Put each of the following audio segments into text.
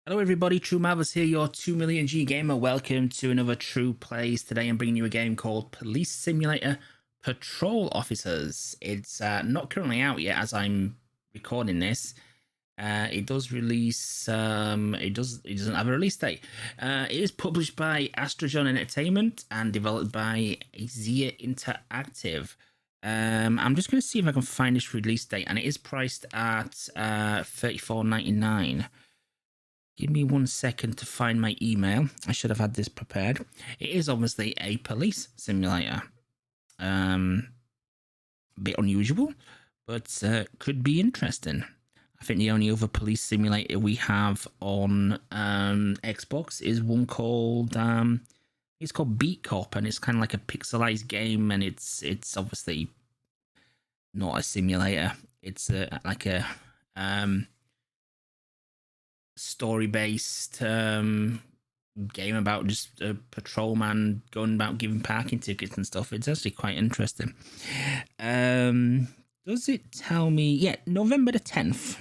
Hello everybody, True Marvels here, your 2 million G gamer. Welcome to another True Plays. Today I'm bringing you a game called Police Simulator Patrol Officers. It's not currently out yet as I'm recording this. It does release, it doesn't have a release date. It is published by Astrogen Entertainment and developed by Zia Interactive. I'm just going to see if I can find this release date, and it is priced at $34.99. Give me 1 second to find my email. I should have had this prepared. It is obviously a police simulator. A bit unusual, but could be interesting. I think the only other police simulator we have on Xbox is one called it's called Beat Cop, and it's kind of like a pixelized game, and it's obviously not a simulator. It's like a story-based game about just a patrolman going about giving parking tickets and stuff. It's actually quite interesting. Does it tell me? Yeah, November the 10th.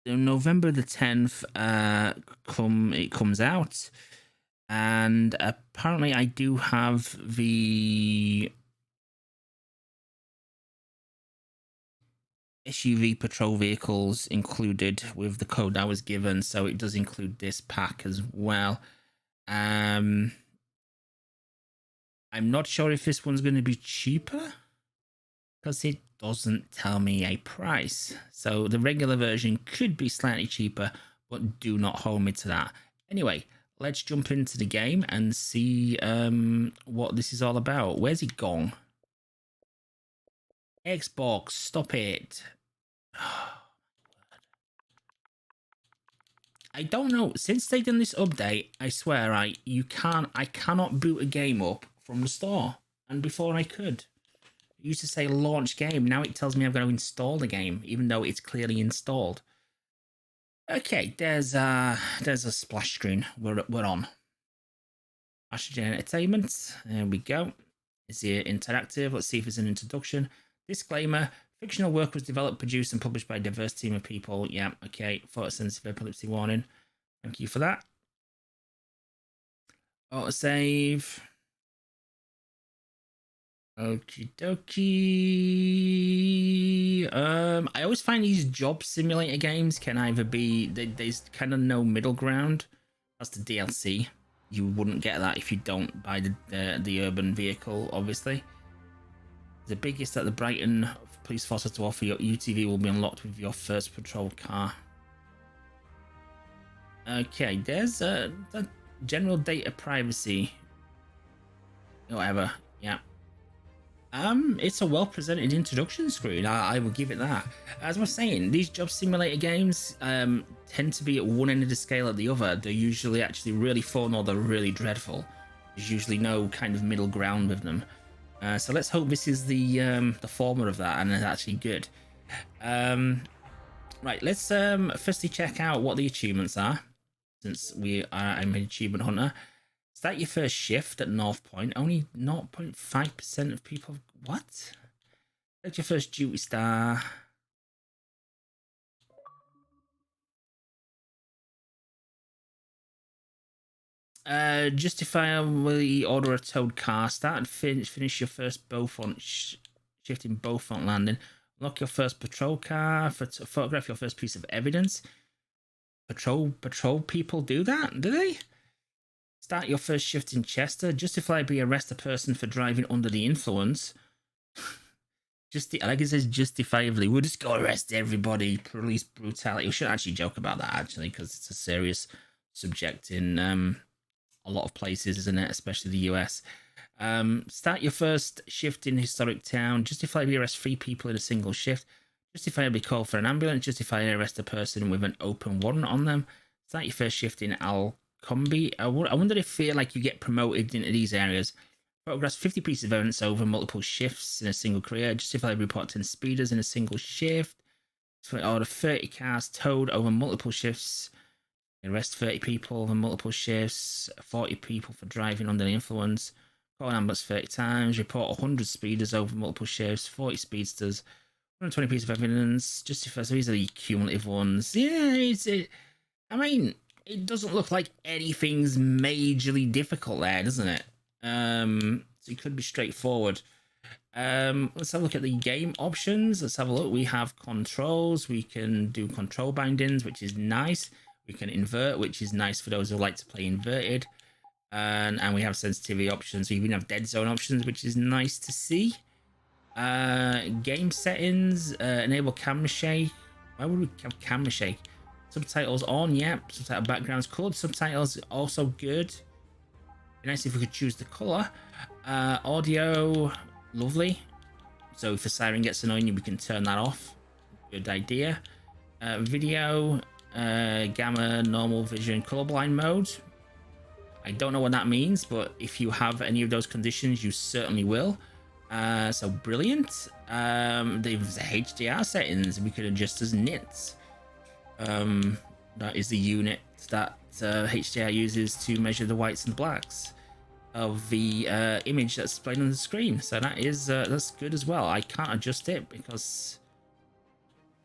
November the 10th, it comes out, and apparently I do have the SUV patrol vehicles included with the code I was given, so it does include this pack as well. I'm not sure if this one's going to be cheaper because it doesn't tell me a price. So the regular version could be slightly cheaper, but do not hold me to that. Anyway, let's jump into the game and see what this is all about. Where's it gone? Xbox, stop it. I don't know. Since they've done this update, I swear, I cannot boot a game up from the store. And before I could. It used to say launch game. Now it tells me I've got to install the game, even though it's clearly installed. Okay, there's a splash screen. We're on. Astrogen Entertainment. There we go. Is it interactive? Let's see if it's an introduction. Disclaimer. Fictional work was developed, produced, and published by a diverse team of people. Yeah, okay. Photosensitive epilepsy warning. Thank you for that. Autosave. Okie dokie. I always find these job simulator games can either be there's kind of no middle ground. That's the DLC. You wouldn't get that if you don't buy the urban vehicle, obviously. The biggest that the Brighton Police Force has to offer, your UTV will be unlocked with your first patrol car. Okay, there's the general data privacy. Whatever, yeah. It's a well-presented introduction screen. I will give it that. As I was saying, these job simulator games tend to be at one end of the scale or the other. They're usually actually really fun or they're really dreadful. There's usually no kind of middle ground with them. So let's hope this is the former of that and it's actually good. Right, let's firstly check out what the achievements are, since I'm an achievement hunter. Start your first shift at North Point. Only 0.5% of people. What? Select your first duty star. Justifiably order a towed car. Start and finish your first Beaufort shift in Beaufort landing. Unlock your first patrol car. Photograph your first piece of evidence. Patrol people do that, do they? Start your first shift in Chester. Justifiably arrest a person for driving under the influence. Like it says, justifiably. We'll just go arrest everybody. Police brutality. We shouldn't actually joke about that, actually, because it's a serious subject in a lot of places, isn't it? Especially the US. Start your first shift in historic town. Justifiably arrest 3 people in a single shift. Justifiably call for an ambulance. Justifiably arrest a person with an open warrant on them. Start your first shift in Alcombe. I wonder if you get promoted into these areas. Photographs 50 pieces of evidence over multiple shifts in a single career. Justifiably report 10 speeders in a single shift. Order 30 cars towed over multiple shifts. Arrest 30 people over multiple shifts. 40 people for driving under the influence. Call an ambulance 30 times. Report 100 speeders over multiple shifts. 40 speedsters. 120 pieces of evidence. Justify. So these are the cumulative ones. Yeah, I mean, it doesn't look like anything's majorly difficult there, doesn't it? So it could be straightforward. Let's have a look at the game options. Let's have a look. We have controls. We can do control bindings, which is nice. We can invert, which is nice for those who like to play inverted. And we have sensitivity options. We even have dead zone options, which is nice to see. Game settings, enable camera shake. Why would we have camera shake? Subtitles on, yeah. Subtitle backgrounds, colored subtitles also good. Be nice if we could choose the color. Audio, lovely. So if the siren gets annoying you, we can turn that off. Good idea. Video, gamma, normal vision, colorblind mode. I don't know what that means, but if you have any of those conditions, you certainly will. So brilliant. There's the HDR settings. We could adjust as nits. That is the unit that HDR uses to measure the whites and blacks of the image that's displayed on the screen. So that is that's good as well. I can't adjust it because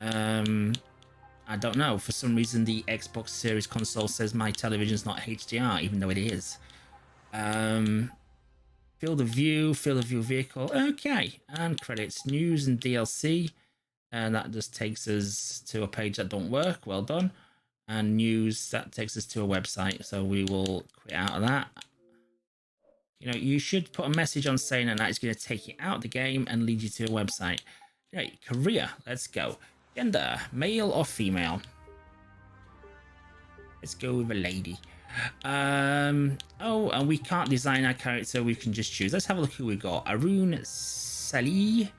I don't know. For some reason, the Xbox Series console says my television's not HDR, even though it is. Field of view vehicle. Okay, and credits, news and DLC. And that just takes us to a page that don't work. Well done. And news, that takes us to a website. So we will quit out of that. You know, you should put a message on saying that it's going to take you out of the game and lead you to a website. Right, career, let's go. Gender, male or female? Let's go with a lady. Oh, and we can't design our character, we can just choose. Let's have a look who we got. Arun Salih.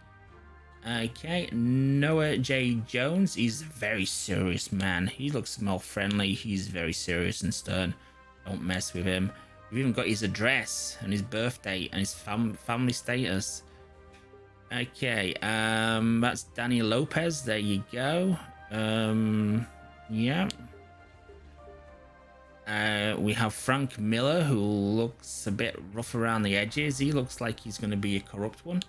Okay, Noah J. Jones. He's a very serious man. He looks more friendly. He's very serious and stern. Don't mess with him. We've even got his address and his birth date and his family status. Okay, that's Danny Lopez. There you go. Yeah. We have Frank Miller, who looks a bit rough around the edges. He looks like he's going to be a corrupt one.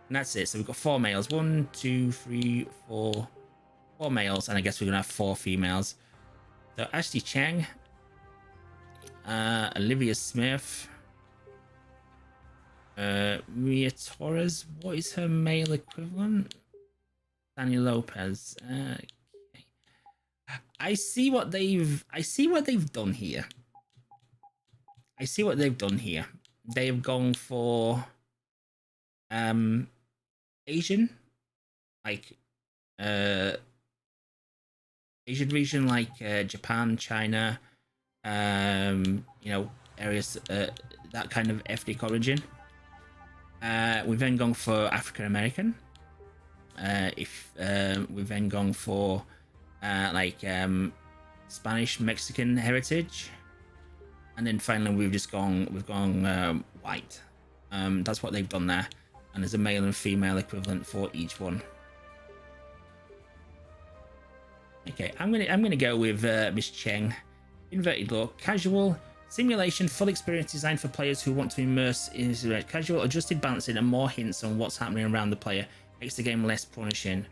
And that's it. So we've got 4 males. 1, 2, 3, 4. 4 males, and I guess we're going to have 4 females. So Ashley Chang. Olivia Smith. Mia Torres. What is her male equivalent? Danny Lopez. Okay. I see what they've done here. They have gone for Asian, like Asian region, like Japan, China, you know, areas that kind of ethnic origin. We've then gone for African American. We've then gone for like Spanish Mexican heritage, and then finally we've gone white. That's what they've done there, and there's a male and female equivalent for each one. Okay, I'm gonna go with Miss Cheng. Inverted look, casual simulation, full experience designed for players who want to immerse in casual, adjusted balancing, and more hints on what's happening around the player makes the game less punishing.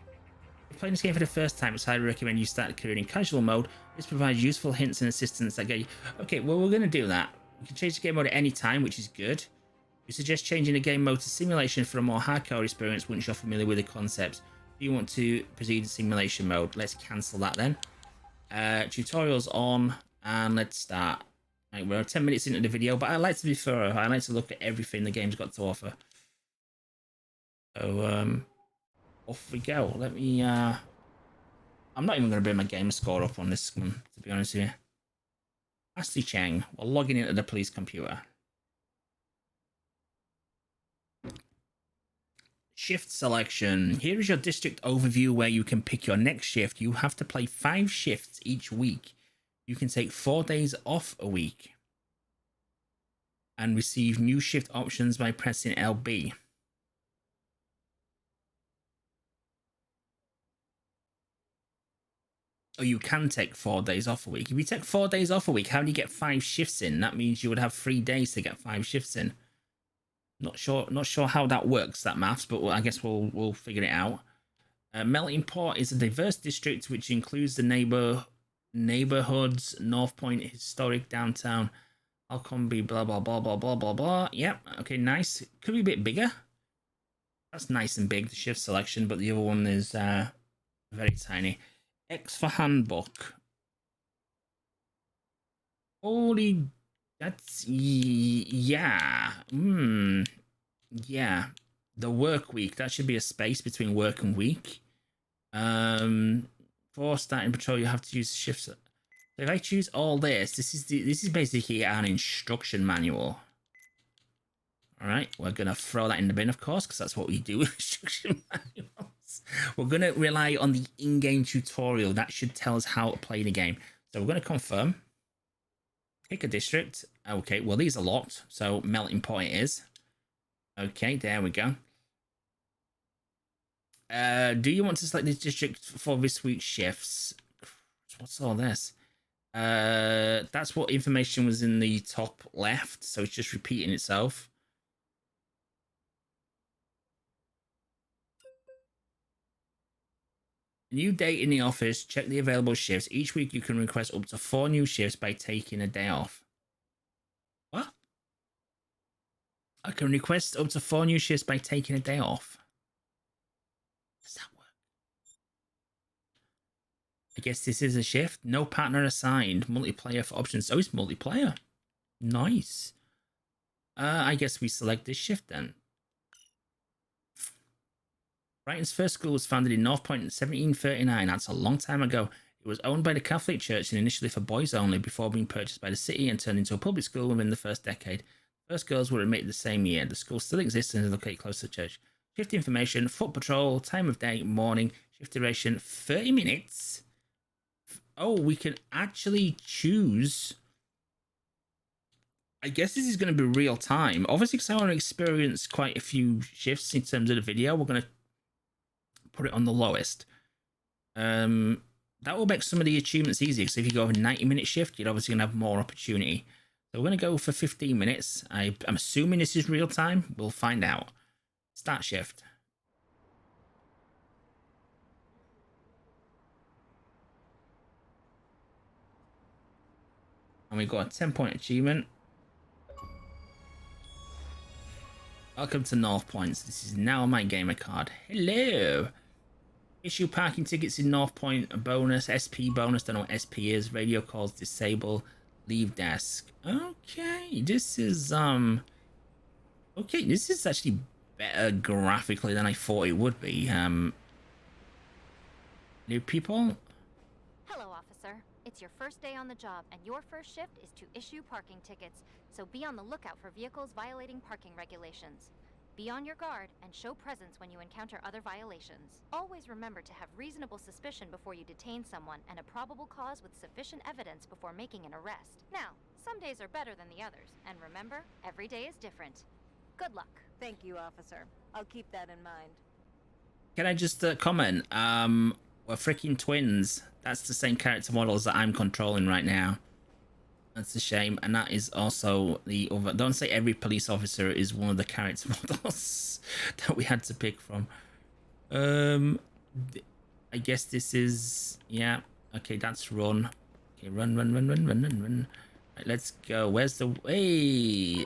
If playing this game for the first time, it's highly recommend you start career in casual mode. This provides useful hints and assistance that get you. Okay, well, we're going to do that. We can change the game mode at any time, which is good. We suggest changing the game mode to simulation for a more hardcore experience once you're familiar with the concepts. If you want to proceed to simulation mode, let's cancel that then. Tutorials on, and let's start. Right, we're 10 minutes into the video, but I like to be thorough. I like to look at everything the game's got to offer. So, off we go. Let me, I'm not even going to bring my game score up on this one, to be honest with you. Ashley Cheng, we're logging into the police computer. Shift selection. Here is your district overview where you can pick your next shift. You have to play 5 shifts each week. You can take 4 days off a week and receive new shift options by pressing LB. Oh, you can take 4 days off a week. If you take 4 days off a week, how do you get 5 shifts in? That means you would have 3 days to get 5 shifts in. Not sure how that works, that maths, but I guess we'll figure it out. Melting Pot is a diverse district which includes the neighborhoods North Point, historic downtown, Alcombe, blah blah blah blah blah blah blah. Yep. Okay, nice. Could be a bit bigger. That's nice and big, the shift selection, but the other one is very tiny. X for handbook. Holy, that's yeah. Yeah. The work week. That should be a space between work and week. For starting patrol, you have to use shifts. So if I choose all this, this is basically an instruction manual. All right, we're gonna throw that in the bin, of course, because that's what we do with instruction manuals. We're gonna rely on the in-game tutorial. That should tell us how to play the game. So we're gonna confirm. Pick a district. Okay, well these are locked, so Melting Pot it is. Okay, there we go. Do you want to select this district for this week's shifts? What's all this? That's what information was in the top left, so it's just repeating itself. New date in the office. Check the available shifts. Each week you can request up to 4 new shifts by taking a day off. What? I can request up to 4 new shifts by taking a day off. Does that work? I guess this is a shift. No partner assigned. Multiplayer for options. Oh, it's multiplayer. Nice. I guess we select this shift then. Brighton's first school was founded in North Point in 1739. That's a long time ago. It was owned by the Catholic Church and initially for boys only before being purchased by the city and turned into a public school within the first decade. First girls were admitted the same year. The school still exists and is located close to the church. Shift information, foot patrol, time of day, morning, shift duration, 30 minutes. Oh, we can actually choose. I guess this is going to be real time. Obviously, because I want to experience quite a few shifts in terms of the video, we're going to put it on the lowest. That will make some of the achievements easier, because if you go over a 90-minute shift, you're obviously going to have more opportunity. So we're going to go for 15 minutes. I'm assuming this is real time. We'll find out. Start shift. And we got a 10-point achievement. Welcome to North Point. This is now my gamer card. Hello. Issue parking tickets in North Point. A bonus. SP bonus. Don't know what SP is. Radio calls disable. Leave desk. Okay. This is okay, this is actually better graphically than I thought it would be. New people. Hello, officer. It's your first day on the job, and your first shift is to issue parking tickets, so be on the lookout for vehicles violating parking regulations. Be on your guard and show presence when you encounter other violations. Always remember to have reasonable suspicion before you detain someone and a probable cause with sufficient evidence before making an arrest. Now, some days are better than the others, and remember, every day is different. Good luck. Thank you, officer. I'll keep that in mind. Can I just comment? We're freaking twins. That's the same character models that I'm controlling right now. That's a shame. And that is also the other. Don't say every police officer is one of the character models that we had to pick from. I guess this is, yeah. Okay, that's run. Okay, run. Right, let's go. Where's the way?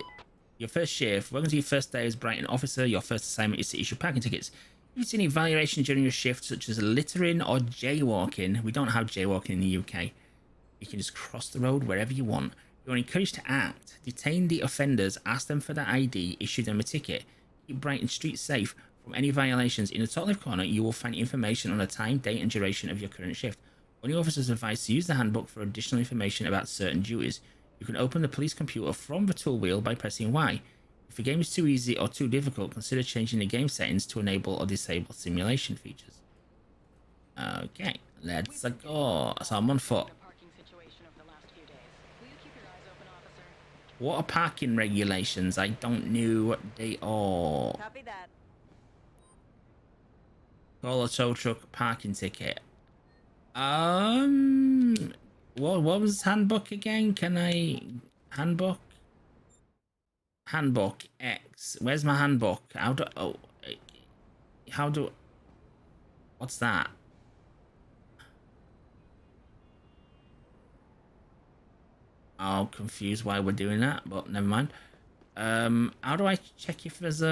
Your first shift. Welcome to your first day as Brighton officer. Your first assignment is to issue parking tickets. If you see any violations during your shift, such as littering or jaywalking, we don't have jaywalking in the UK. You can just cross the road wherever you want. You're encouraged to act. Detain the offenders, ask them for their ID, issue them a ticket. Keep Brighton Street safe from any violations. In the top left corner, you will find information on the time, date, and duration of your current shift. Only officers are advised to use the handbook for additional information about certain duties. You can open the police computer from the tool wheel by pressing Y. If the game is too easy or too difficult, consider changing the game settings to enable or disable simulation features. Okay, let's go. So I'm on foot. What are parking regulations? I don't know what they are. Copy that. Call a tow truck parking ticket. What was handbook again? Can I handbook X. Alex. Where's my handbook? What's that? I'm confused why we're doing that, but never mind. How do I check if there's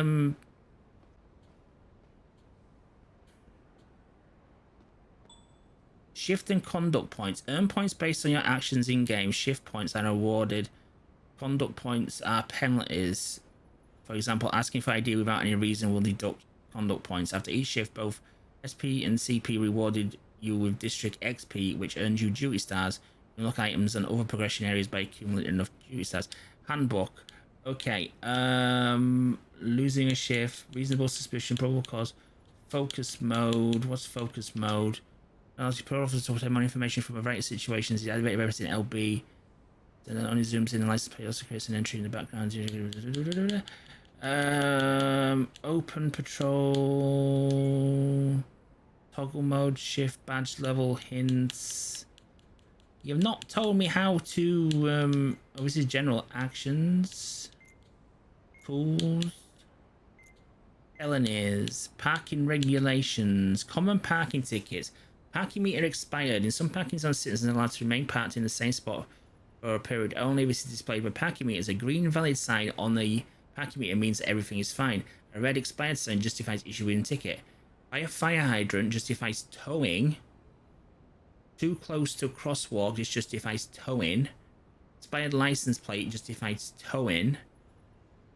shift and conduct points? Earn points based on your actions in game. Shift points are awarded. Conduct points are penalties. For example, asking for ID without any reason will deduct conduct points. After each shift, both SP and CP rewarded you with district XP, which earns you duty stars. Unlock items and other progression areas by accumulating enough duty stars. Handbook. Okay. Losing a shift. Reasonable suspicion. Probable cause. Focus mode. What's focus mode? Allows you pro officer to obtain more information from a variety of situations. The activated everything LB. Then it only zooms in the license plate. Also creates an entry in the background. Open patrol. Toggle mode. Shift. Badge level. Hints. You've not told me how to, obviously general actions, pools, felonies, parking regulations, common parking tickets, parking meter expired. In some parking zones, citizens are allowed to remain parked in the same spot for a period only. This is displayed with parking meters. A green valid sign on the parking meter means everything is fine. A red expired sign justifies issuing a ticket. By a fire hydrant justifies towing. Too close to a crosswalk, this justifies towing. Expired license plate justifies towing.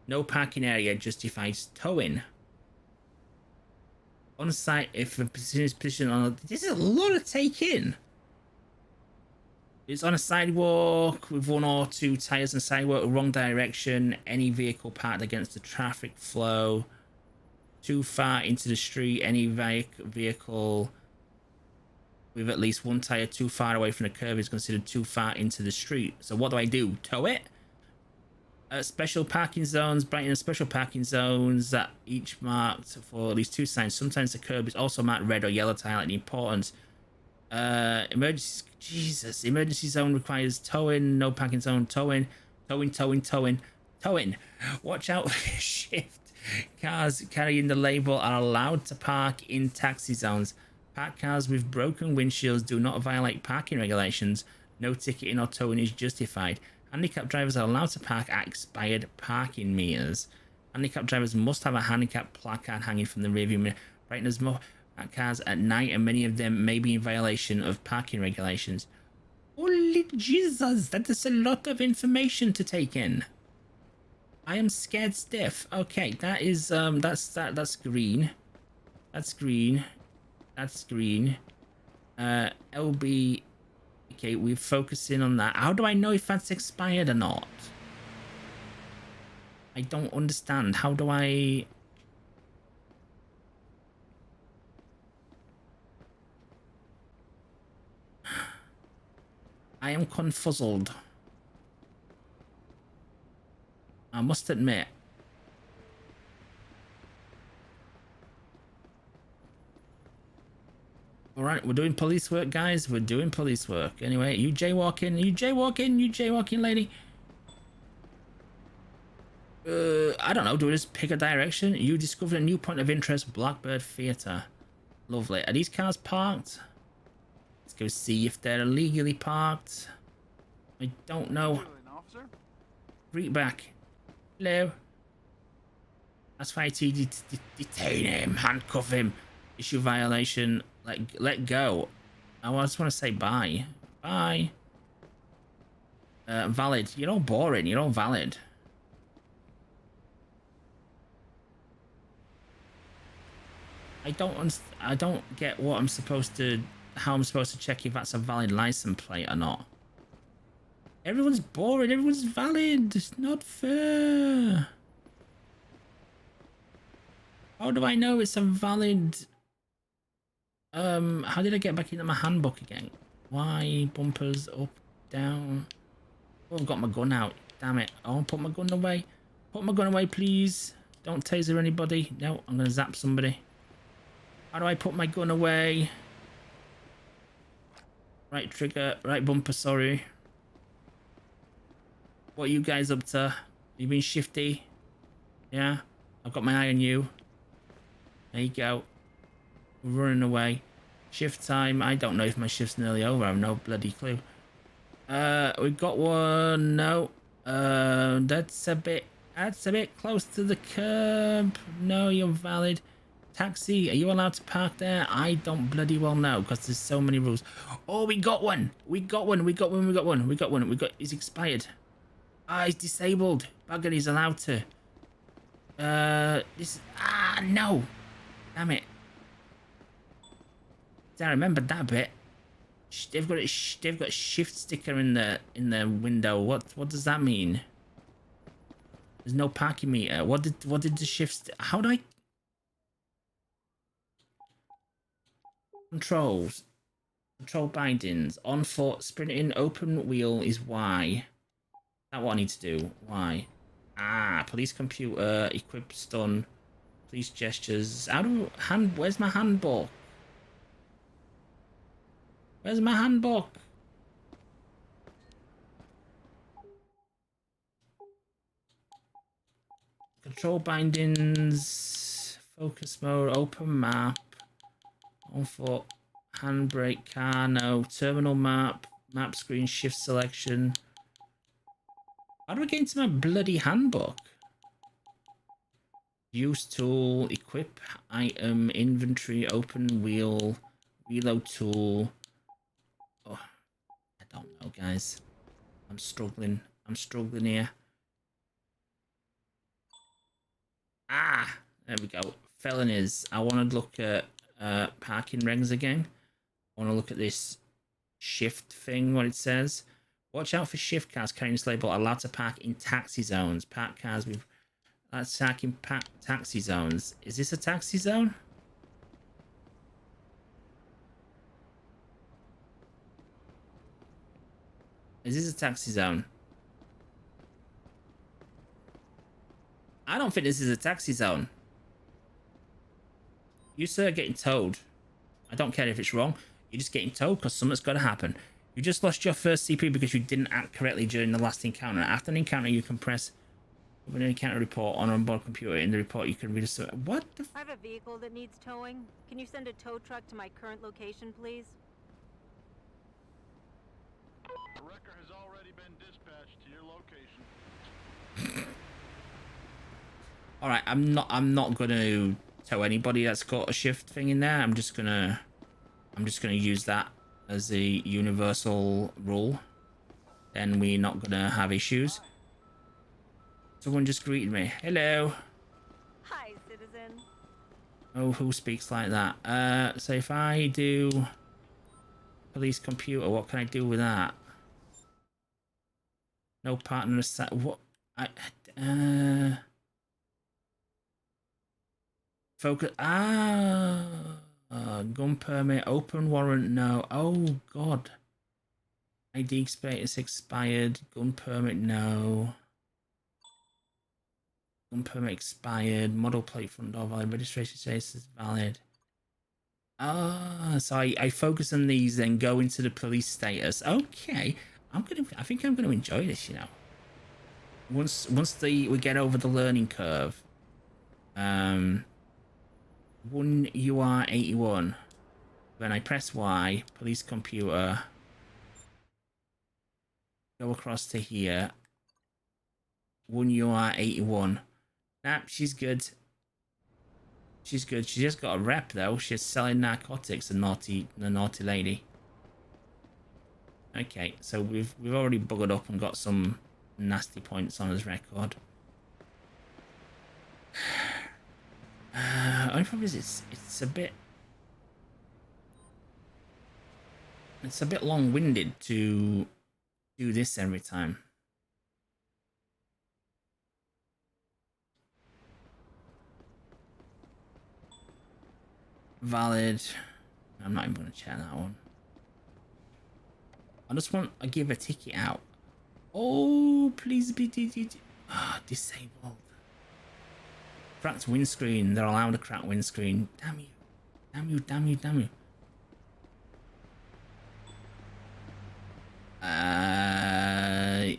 No parking area justifies towing. On site, if a person is positioned on this is a lot to take in. It's on a sidewalk with one or two tires and sidewalk wrong direction. Any vehicle parked against the traffic flow. Too far into the street. Any vehicle with at least one tire too far away from the curb is considered too far into the street. So what do? Tow it? Special parking zones, brighten special parking zones that each marked for at least two signs. Sometimes the curb is also marked red or yellow to highlight the importance. Emergency zone requires towing. No parking zone. Towing. Watch out for shift. Cars carrying the label are allowed to park in taxi zones. Parked cars with broken windshields do not violate parking regulations. No ticketing or towing is justified. Handicapped drivers are allowed to park at expired parking meters. Handicapped drivers must have a handicap placard hanging from the rearview mirror. Brightness more cars at night, and many of them may be in violation of parking regulations. Holy Jesus, that is a lot of information to take in. I am scared stiff. Okay, that is that's green. That's green. That's green. LB. Okay, we're focusing on that. How do I know if that's expired or not? I don't understand. How do I... I am confuzzled. I must admit. Alright, we're doing police work, guys. We're doing police work. Anyway, you jaywalking, lady. I don't know. Do we just pick a direction? You discovered a new point of interest, Blackbird Theatre. Lovely. Are these cars parked? Let's go see if they're illegally parked. I don't know. Read back. Hello. That's fine. Detain him. Handcuff him. Issue violation. Let go. I just want to say bye. Bye. Valid. You're all boring. You're all valid. I don't get what I'm supposed to... How I'm supposed to check if that's a valid license plate or not. Everyone's boring. Everyone's valid. It's not fair. How do I know it's a valid... how did I get back into my handbook again? Why? Bumpers, up, down. Oh, I've got my gun out. Damn it. I want to put my gun away. Put my gun away, please. Don't taser anybody. No, I'm going to zap somebody. How do I put my gun away? Right trigger. Right bumper, sorry. What are you guys up to? You been shifty? Yeah, I've got my eye on you. There you go. We're running away. Shift time. I don't know if my shift's nearly over. I have no bloody clue. We got one. No. That's a bit close to the curb. No, you're valid. Taxi, are you allowed to park there? I don't bloody well know because there's so many rules. Oh, we got one. He's expired. Ah, he's disabled. Bugger, he's allowed to. No. Damn it. I remembered that bit. They've got a shift sticker in the window. What does that mean? There's no parking meter. What did the shift? How do I? Controls. Control bindings. On foot. Sprinting. Open wheel is Y. That's what I need to do. Y. Ah. Police computer. Equip stun. Police gestures. How do Where's my handbook? Where's my handbook? Control bindings. Focus mode. Open map. On foot. Handbrake car. No. Terminal map. Map screen. Shift selection. How do I get into my bloody handbook? Use tool. Equip item. Inventory. Open wheel. Reload tool. Oh, I don't know, guys. I'm struggling here. Ah, there we go. Felonies. I want to look at parking regs again. I want to look at this shift thing, what it says. Watch out for shift cars carrying this label. Allowed to park in taxi zones. Park cars with parking taxi zones. Is this a taxi zone? Is this a taxi zone? I don't think this is a taxi zone. You, sir, are getting towed. I don't care if it's wrong. You're just getting towed because something's got to happen. You just lost your first CP because you didn't act correctly during the last encounter. After an encounter, you can press an encounter report on onboard computer. In the report, you can read a... What the... I have a vehicle that needs towing. Can you send a tow truck to my current location, please? The wrecker has already been dispatched to your location. All right, I'm not gonna tow anybody that's got a shift thing in there. I'm just gonna use that as a universal rule. Then we're not gonna have issues. Someone just greeted me. Hello. Hi, citizen. Oh, who speaks like that? So if I do police computer, what can I do with that? No partner assigned. What? Focus. Gun permit. Open warrant. No. Oh God. ID status expired. Gun permit. No. Gun permit expired. Model plate front door valid. Registration status is valid. So I focus on these, then go into the police status. Okay. I think I'm gonna enjoy this, you know. Once we get over the learning curve. 1UR81. When I press Y, police computer, go across to here. 1UR81. Nah, she's good. She's good. She just got a rep though. She's selling narcotics, the naughty lady. Okay, so we've already buggered up and got some nasty points on his record. Only problem is it's a bit long-winded to do this every time. Valid. I'm not even going to check that one. I just want to give a ticket out. Oh, please be disabled. Cracked windscreen. They're allowed a cracked windscreen. Damn you. Damn you, damn you, damn you.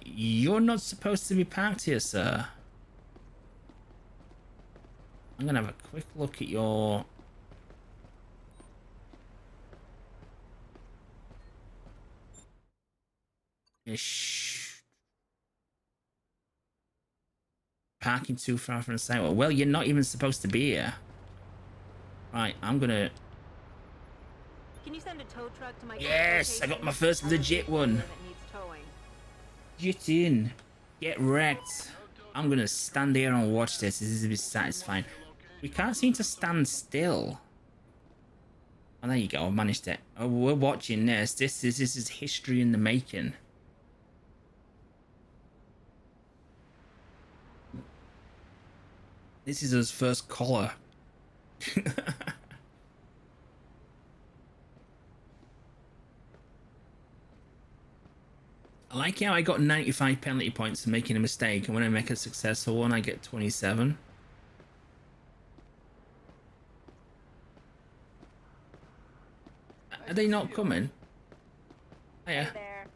You're not supposed to be parked here, sir. I'm gonna have a quick look at your ish. Parking too far from the sidewalk. Well, you're not even supposed to be here. Right, I'm gonna. Can you send a tow truck to my Yes, I got my first I have a legit vehicle one. here that needs towing. Get in. Get wrecked. I'm gonna stand here and watch this. This is a bit satisfying. We can't seem to stand still. Oh, there you go. I managed it. Oh, we're watching this. This is history in the making. This is his first collar. I like how I got 95 penalty points for making a mistake, and when I make a successful one, I get 27. Are they not coming? Oh, yeah. Hey there.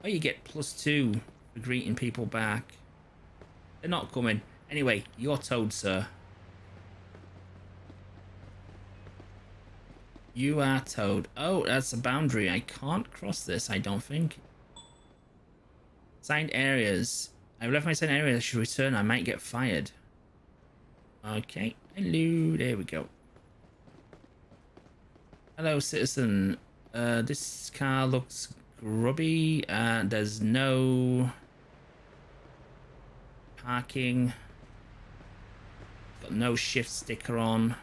Oh, you get +2 for greeting people back. They're not coming. Anyway, you're towed, sir. You are towed. Oh, that's a boundary. I can't cross this, I don't think. Signed areas. I've left my signed areas. I should return. I might get fired. Okay. Hello. There we go. Hello, citizen. This car looks grubby. There's no parking. Got no shift sticker on.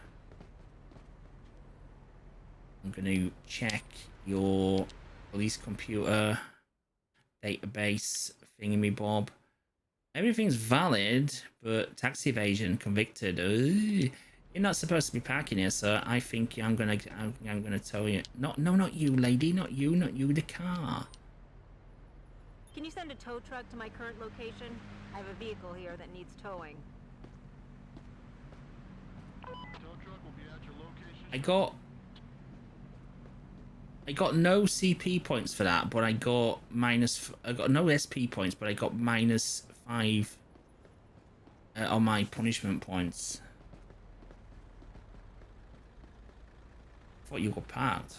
I'm going to check your police computer database thingy-me-bob. Everything's valid, but tax evasion convicted. Ugh. You're not supposed to be parking here, sir. I think I'm gonna tell you. No, not you, lady. Not you. The car. Can you send a tow truck to my current location? I have a vehicle here that needs towing. Tow truck will be at your location. I got no CP points for that, but I got no SP points, but I got -5 on my punishment points. Thought you got parked.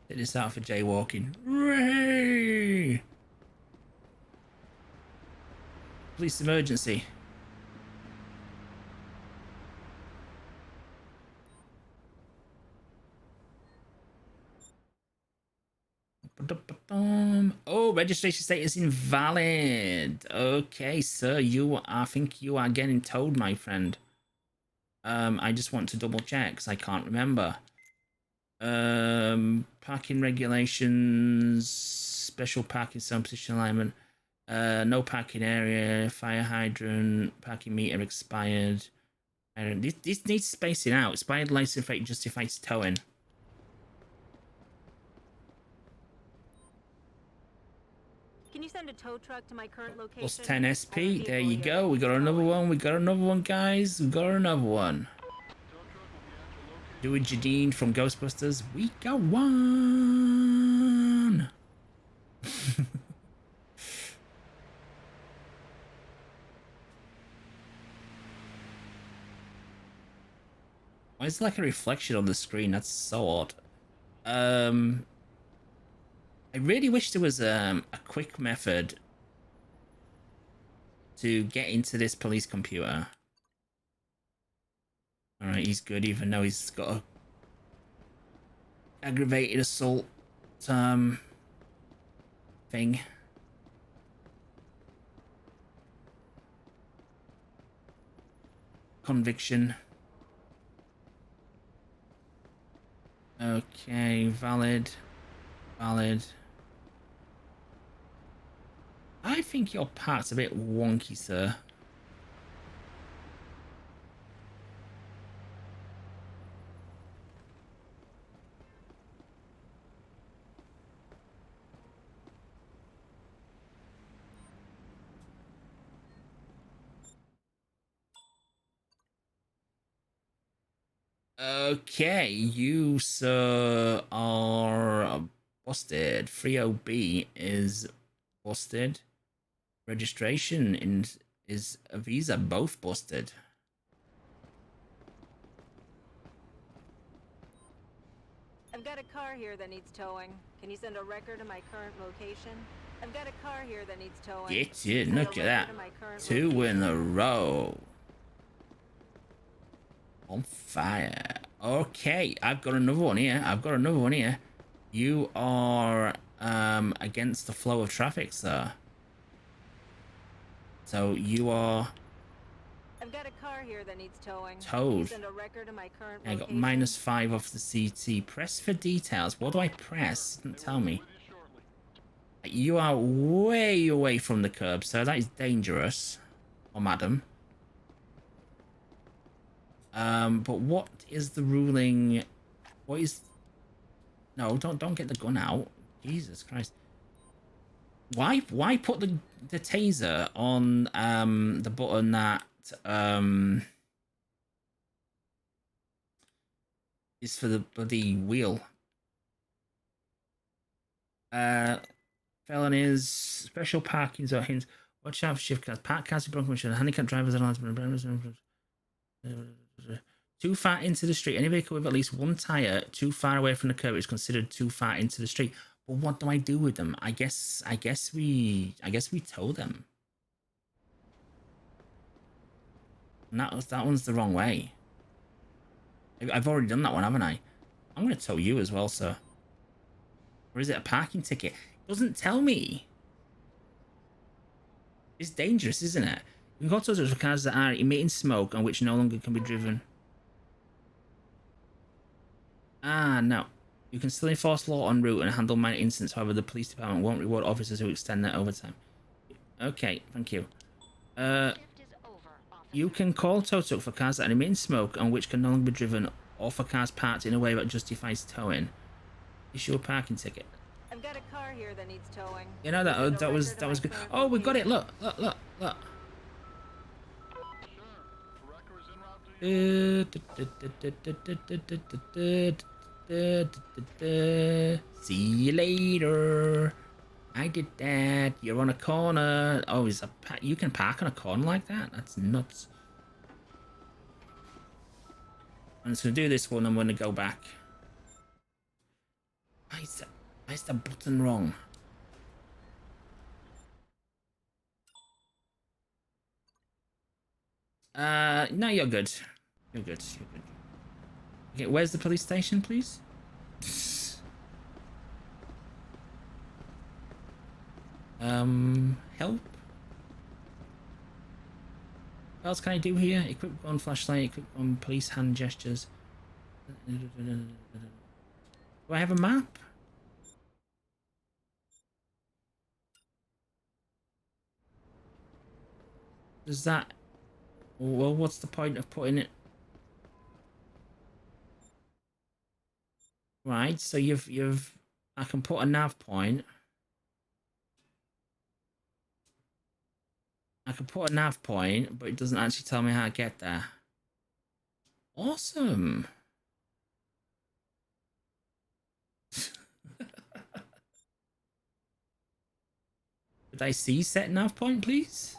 Take this out for jaywalking. Hooray! Police emergency. Oh, registration status invalid. Okay, sir, I think you are getting towed, my friend. I just want to double check because I can't remember. Parking regulations, special parking zone position alignment, no parking area, fire hydrant, parking meter expired. This needs spacing out. Expired license plate justifies towing. Can you send a tow truck to my current location? Plus 10 I have a SP. vehicle There you here go. that We got needs another towing. one. We got another one, guys. We got another one. Doing Jadine from Ghostbusters. We got one. Why is it like a reflection on the screen? That's so odd. I really wish there was a quick method to get into this police computer. Alright, he's good, even though he's got a aggravated assault thing. Conviction. Okay, valid. I think your part's a bit wonky, sir. Okay, you, sir, are busted. 30B is busted. registration and his visa both busted. I've got a car here that needs towing. Can you send a record to my current location? I've got a car here that needs towing. Get Can you it, send a look at record that. to my current 2 in a location? row. On fire. Okay, I've got another one here. You are against the flow of traffic, sir. So you are I've got a car here that needs towing. Towed. Can you send a record to my current I got location? -5 off the CT. Press for details. What do I press? It didn't tell me. With you shortly. You are way away from the curb, sir. That is dangerous. Or madam. But what is the ruling? What is? No, don't get the gun out. Jesus Christ. Why put the taser on the button that is for the bloody wheel? Felonies, special parking zones. Watch out for shift cars, park cars with broken windshield, handicapped drivers and too far into the street. Any vehicle with at least one tire too far away from the curb is considered too far into the street. But what do I do with them? I guess we tow them. And that one's the wrong way. I've already done that one, haven't I? I'm gonna tow you as well, sir. Or is it a parking ticket? It doesn't tell me. It's dangerous, isn't it? You can go to those cars that are emitting smoke and which no longer can be driven. Ah, no. You can still enforce law en route and handle minor incidents, however, the police department won't reward officers who extend their overtime. Okay, thank you. Shift is over, officer. You can call tow truck for cars that are emitting smoke and which can no longer be driven, or for cars parked in a way that justifies towing. Issue a parking ticket. I've got a car here that needs towing. You know Can you that send a was record to my good. current Oh, we got it. location? Look. Sure. The wrecker is en route to you. See you later. I did that. You're on a corner. Oh, you can park on a corner like that? That's nuts. I'm just gonna do this one. I'm gonna go back. Why is the button wrong? No, you're good. You're good. Okay, where's the police station, please? Help? What else can I do here? Equip gun, flashlight, equip gun, police hand gestures. Do I have a map? Does that... Well, what's the point of putting it... Right, so you've... I can put a nav point. I can put a nav point, but it doesn't actually tell me how to get there. Awesome. Could I see set nav point, please?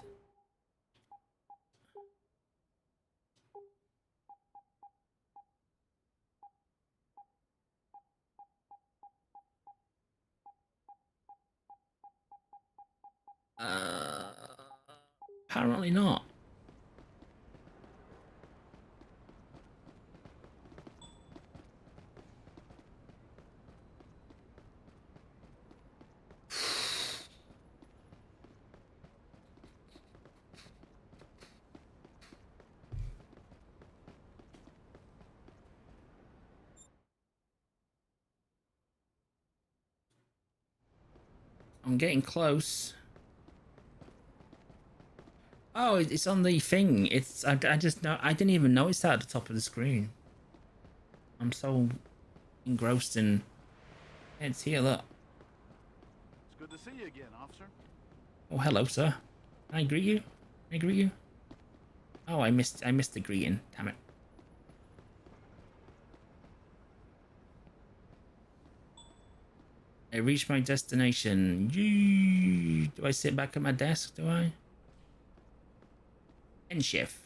Apparently not. I'm getting close. Oh, it's on the thing. It's I just know I didn't even notice that at the top of the screen. I'm so engrossed in. It's here. Look. It's good to see you again, officer. Oh, hello, sir. Can I greet you? Can I greet you? Oh, I missed the greeting. Damn it. I reached my destination. Yee. Do I sit back at my desk? Do I? End shift.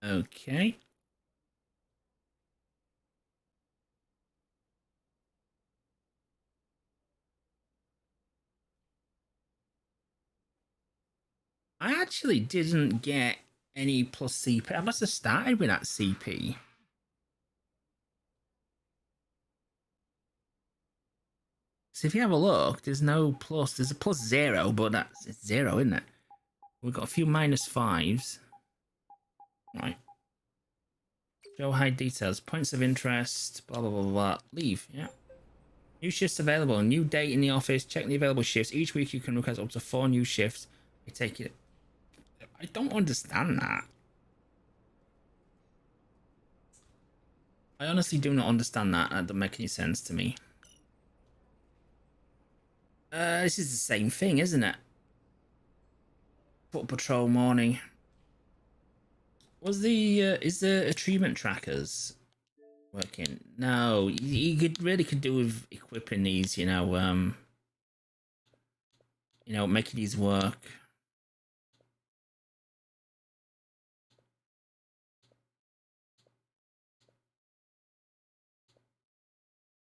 Okay. I actually didn't get any plus CP. I must have started with that CP. So if you have a look, there's no plus. There's a plus 0, but that's it's 0, isn't it? We've got a few -5s. Right. Show hide details. Points of interest. Blah, blah, blah, blah. Leave. Yeah. New shifts available. New date in the office. Check the available shifts. Each week you can request up to 4 new shifts. I take it. I don't understand that. I honestly do not understand that. That doesn't make any sense to me. This is the same thing, isn't it? Foot patrol morning. Was the is the achievement trackers working? No, you could do with equipping these, making these work.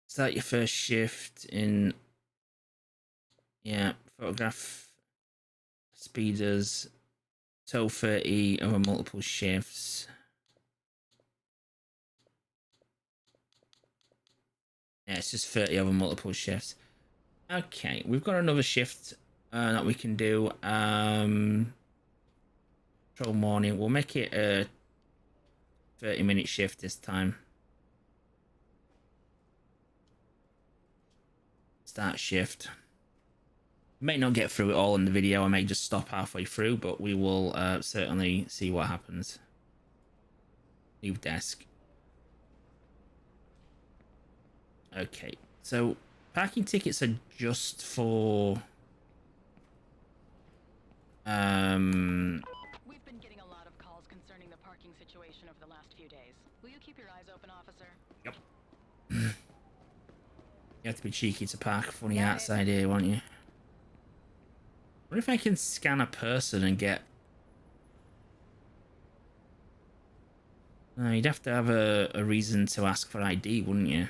Start your first shift in, photograph speeders, tow 30 over multiple shifts. Yeah, it's just 30 over multiple shifts. Okay, we've got another shift that we can do. Patrol morning. We'll make it a 30-minute shift this time. Start shift. May not get through it all in the video. I may just stop halfway through, but we will certainly see what happens. New desk. Okay, so parking tickets are just for We've been getting a lot of calls concerning the parking situation over the last few days. Will you keep your eyes open, officer? Yep. You have to be cheeky to park funny outside here, won't you? What if I can scan a person and get... No, you'd have to have a reason to ask for ID, wouldn't you?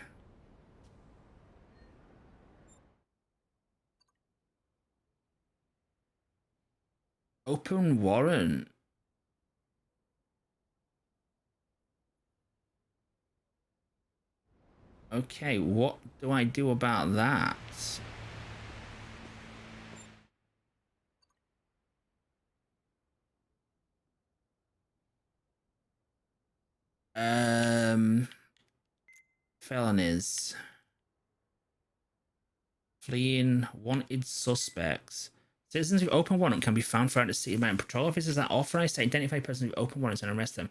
Open warrant. Okay, what do I do about that? Felonies. Fleeing wanted suspects. Citizens with open warrant can be found throughout the city by patrol officers that are authorized to identify persons with open warrants and arrest them.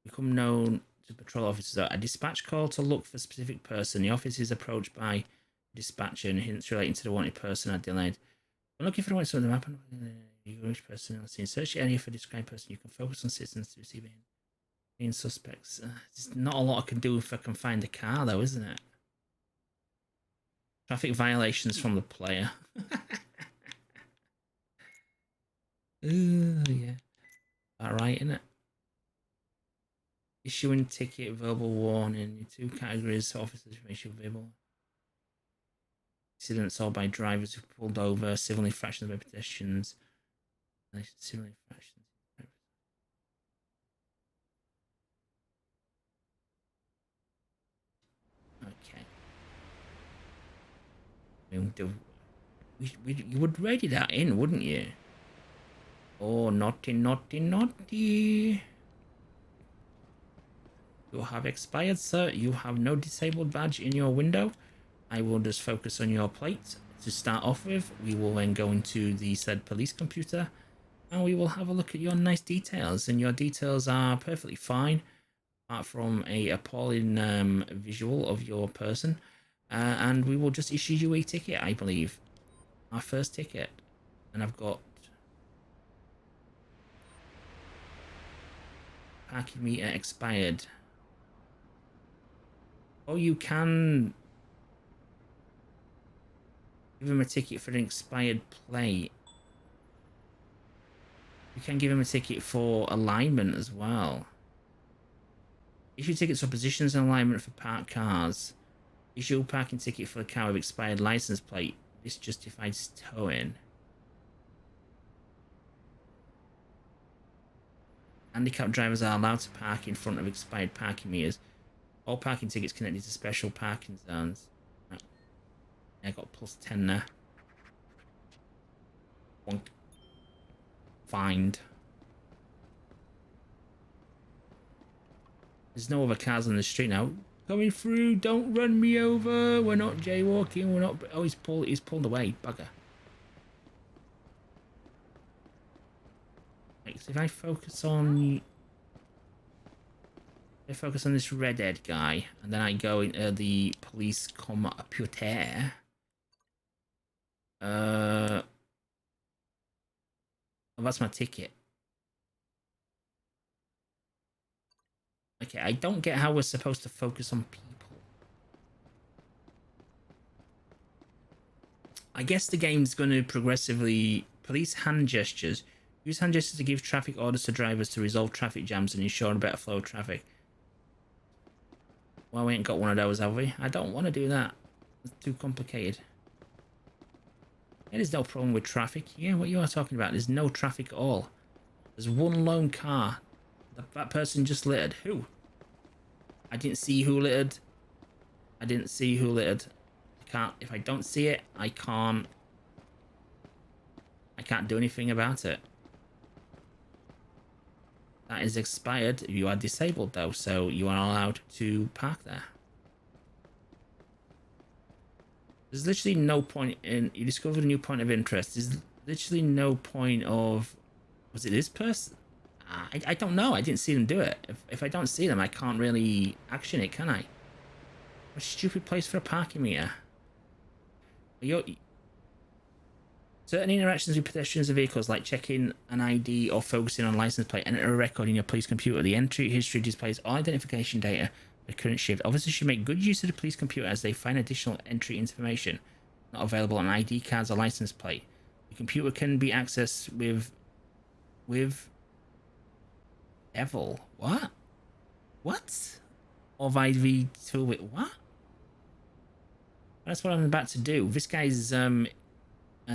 Become known to patrol officers. A dispatch call to look for a specific person. The office is approached by a dispatcher and hints relating to the wanted person are delayed. When looking for the wanted person, the map which person on the scene. Search the area for the described person. You can focus on citizens to receive in suspects. There's not a lot I can do if I can find the car, though, isn't it? Traffic violations from the player. Ooh, yeah. All right, isn't it? Issuing ticket, verbal warning. 2 categories. Officers information available. Accidents all by drivers who pulled over. Civil infractions by pedestrians. Civil infractions. Okay. You would ready that in, wouldn't you? Oh, naughty, naughty, naughty. You have expired, sir. You have no disabled badge in your window. I will just focus on your plate to start off with. We will then go into the said police computer and we will have a look at your nice details. And your details are perfectly fine. apart from a appalling visual of your person, and we will just issue you a ticket, I believe. Our first ticket. And I've got parking meter expired. Oh, you can give him a ticket for an expired plate. You can give him a ticket for alignment as well. Issue tickets for positions and alignment for parked cars. Issue a parking ticket for a car with expired license plate. This justifies towing. Handicapped drivers are allowed to park in front of expired parking meters. All parking tickets connected to special parking zones. Right. I got +10 there. Bonk. Find. There's no other cars on the street now. Coming through, don't run me over. We're not jaywalking, we're not... Oh, he's pulled away, bugger. Right, so if I focus on... I focus on this redhead guy, and then I go into the police computer. Oh, that's my ticket. Okay, I don't get how we're supposed to focus on people. I guess the game's going to progressively police hand gestures. Use hand gestures to give traffic orders to drivers to resolve traffic jams and ensure a better flow of traffic. Well, we ain't got one of those, have we? I don't want to do that. It's too complicated. There's no problem with traffic. Yeah, what you are talking about. There's no traffic at all. There's one lone car. That person just littered. Who? I didn't see who littered. I didn't see who littered. I can't. If I don't see it, I can't do anything about it. That is expired. You are disabled though, so you are allowed to park there. There's literally no point in... You discovered a new point of interest. There's literally no point of... Was it this person? I don't know. I didn't see them do it. If I don't see them, I can't really action it, can I? What a stupid place for a parking meter. Certain interactions with pedestrians and vehicles, like checking an ID or focusing on license plate, enter a record in your police computer. The entry history displays all identification data for the current shift. Officers should make good use of the police computer as they find additional entry information not available on ID cards or license plate. The computer can be accessed with Evil. What? Or IV tool with what? That's what I'm about to do. This guy's a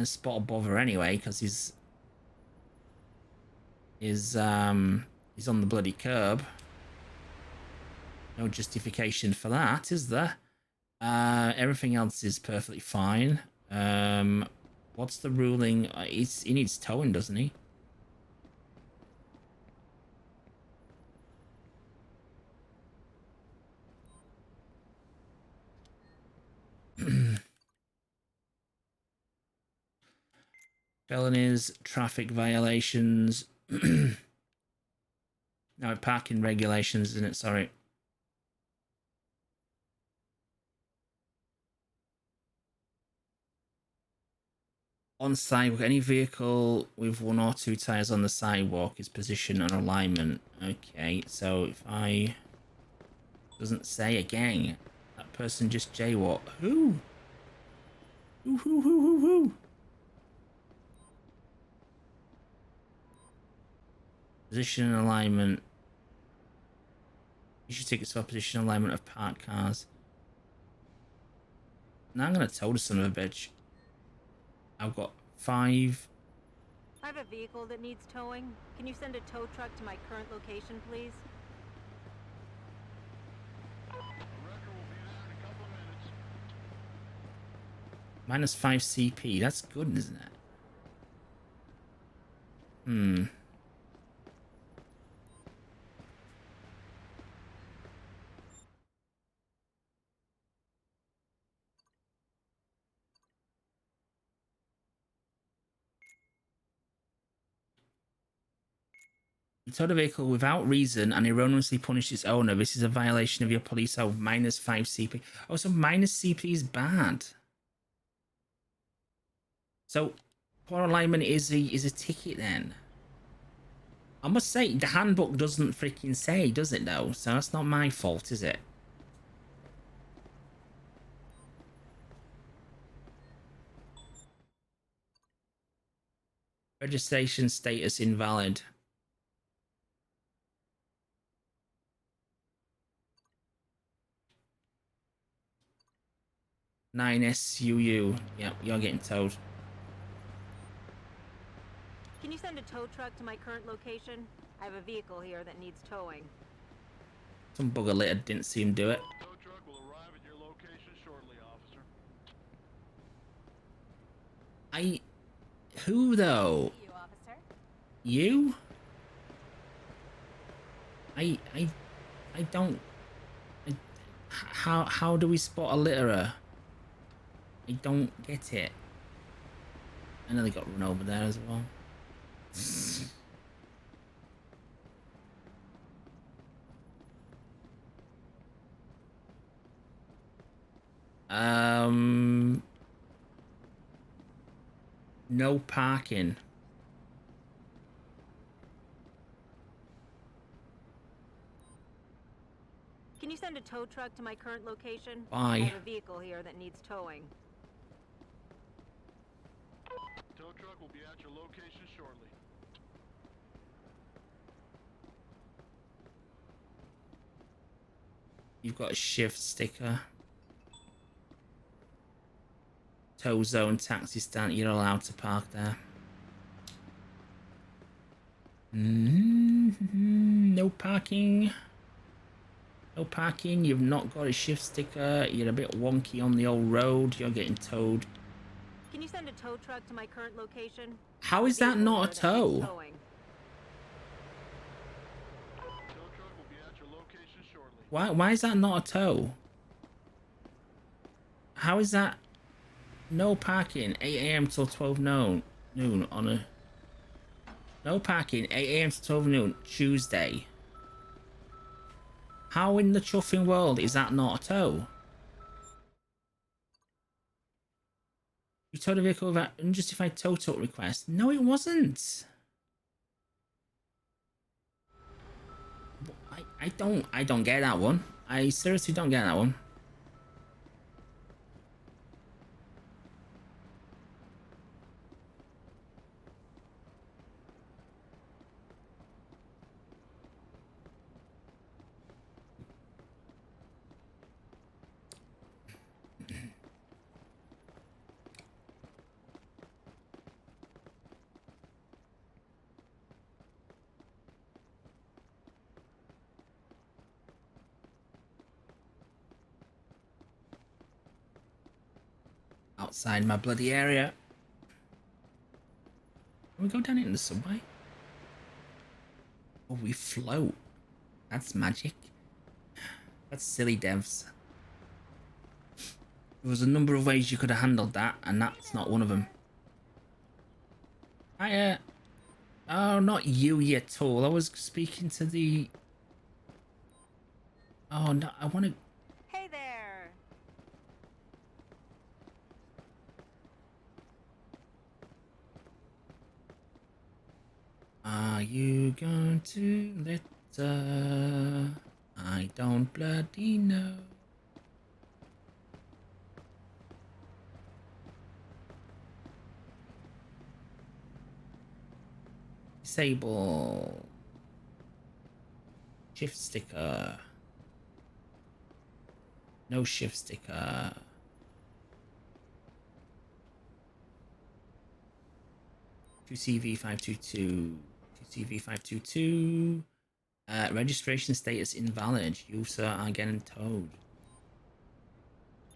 spot of bother anyway, because he's on the bloody curb. No justification for that, is there? Everything else is perfectly fine. What's the ruling? He needs towing, doesn't he? Felonies, traffic violations. No, parking regulations, isn't it? Sorry. On sidewalk, any vehicle with one or two tires on the sidewalk is position and alignment. Okay, so if I... Doesn't say again. That person just jaywalked. Who? Who? Position and alignment. You should take it to a position and alignment of parked cars. Now I'm gonna tow the son of a bitch. I've got 5. I have a vehicle that needs towing. Can you send a tow truck to my current location, please? The wrecker will be there in a couple of -5 minutes. CP. That's good, isn't it? You towed a vehicle without reason and erroneously punished its owner. This is a violation of your police oath. -5 CP. Oh, so minus CP is bad. So poor alignment is a ticket then. I must say the handbook doesn't freaking say, does it though? So that's not my fault, is it? Registration status invalid. Nine SUU. Yep, you're getting towed. Can you send a tow truck to my current location? I have a vehicle here that needs towing. Some bugger later didn't see him do it. Tow truck will arrive at your location shortly, officer. Who though? You, officer. You? I don't. How do we spot a litterer? I don't get it. I know they got run over there as well. No parking. Can you send a tow truck to my current location? Why? I have a vehicle here that needs towing. Tow truck will be at your location shortly. You've got a shift sticker. Tow zone taxi stand. You're allowed to park there. No parking. No parking. You've not got a shift sticker. You're a bit wonky on the old road. You're getting towed. Can you send a tow truck to my current location? How is that not a tow? Tow truck will be at your location shortly. Why is that not a tow? How is that no parking 8 a.m. till 12 noon on a no parking 8 a.m. to 12 noon Tuesday? How in the chuffing world is that not a tow? You towed a vehicle without unjustified tow truck request. No, it wasn't. I don't get that one. I seriously don't get that one. Outside my bloody area. Can we go down in the subway? Oh, we float. That's magic. That's silly, devs. There was a number of ways you could have handled that, and that's not one of them. Oh, not you, you tool. I was speaking to the... Oh, no, I want to... Hey there! Are you going to litter? I don't bloody know. Disable. Shift sticker. No shift sticker. CV522. 2CV522. Registration status invalid. You, sir, are getting towed.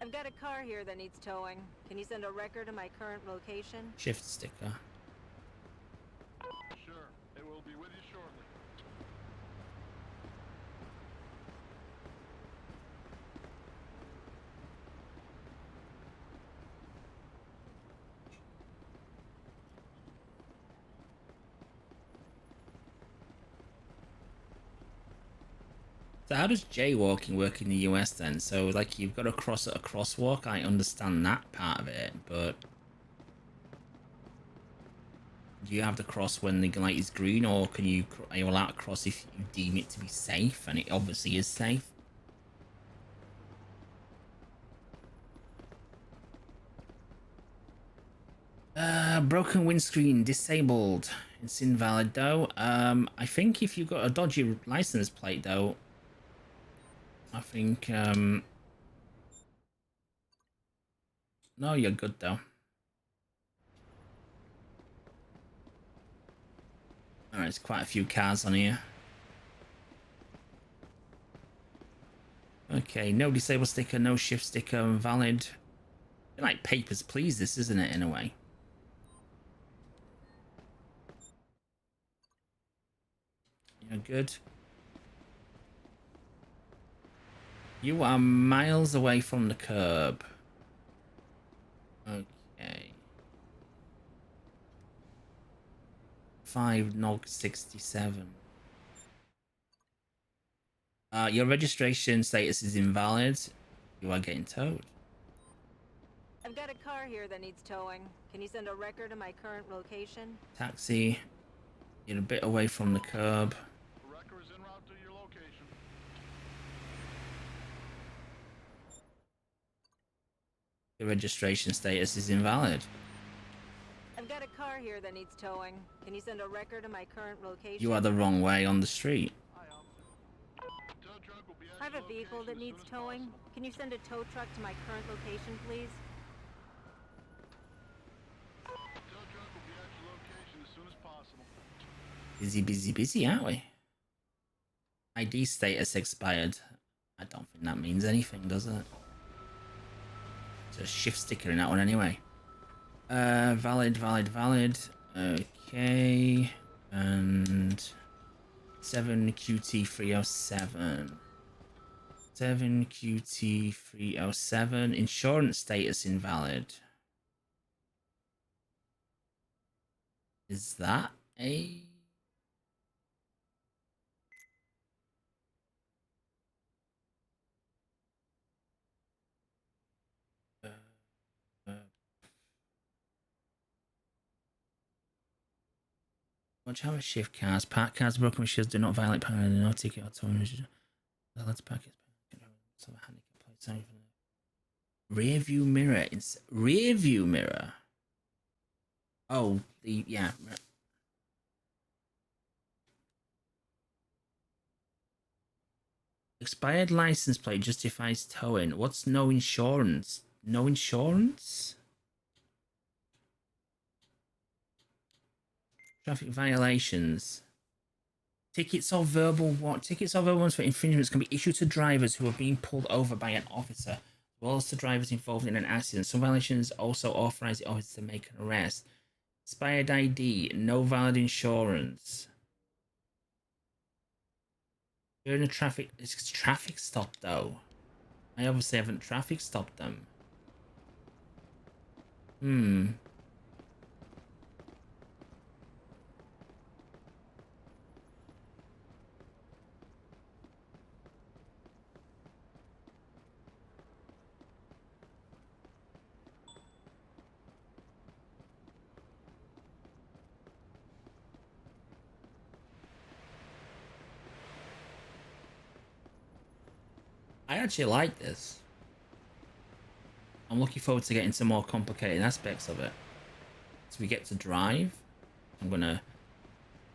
I've got a car here that needs towing. Can you send a record to my current location? Shift sticker. Sure, it will be with you shortly. how does jaywalking work in the US then? So like you've got to cross at a crosswalk. I understand that part of it, but do you have to cross when the light is green, or are you allowed to cross if you deem it to be safe? And it obviously is safe. Broken windscreen disabled. It's invalid though. I think if you've got a dodgy license plate though, I think no, you're good though. Alright, there's quite a few cars on here. Okay, no disabled sticker, no shift sticker, invalid. Like Papers, Please this, isn't it, in a way? You're good. You are miles away from the curb. Okay. 5 nog 67. Your registration status is invalid. You are getting towed. I've got a car here that needs towing. Can you send a record to my current location? Taxi. You're a bit away from the curb. The wrecker is en route to your location. Your registration status is invalid. I've got a car here that needs towing. Can you send a record to my current location? You are the wrong way on the street. Hi, officer. Tow truck will be at I have your a vehicle location that as needs soon as towing. possible. Can you send a tow truck to my current location, please? Tow truck will be at your location as soon as possible. Busy, aren't we? ID status expired. I don't think that means anything, does it? It's a shift sticker in that one anyway. Valid. Okay. And 7QT307. 7QT307. Insurance status invalid. Is that a... Watch how a shift cars. Park cars, broken windshields do not violate power. No ticket or towing. Let's park it. Rear view mirror. It's rear view mirror. Oh, yeah. Expired license plate justifies towing. What's no insurance? No insurance? Traffic violations. Tickets or verbal ones for infringements can be issued to drivers who are being pulled over by an officer, as well as to drivers involved in an accident. Some violations also authorize the officer to make an arrest. Expired ID, no valid insurance. During a traffic stop though. I obviously haven't traffic stopped them. I actually like this. I'm looking forward to getting some more complicated aspects of it. So we get to drive. I'm gonna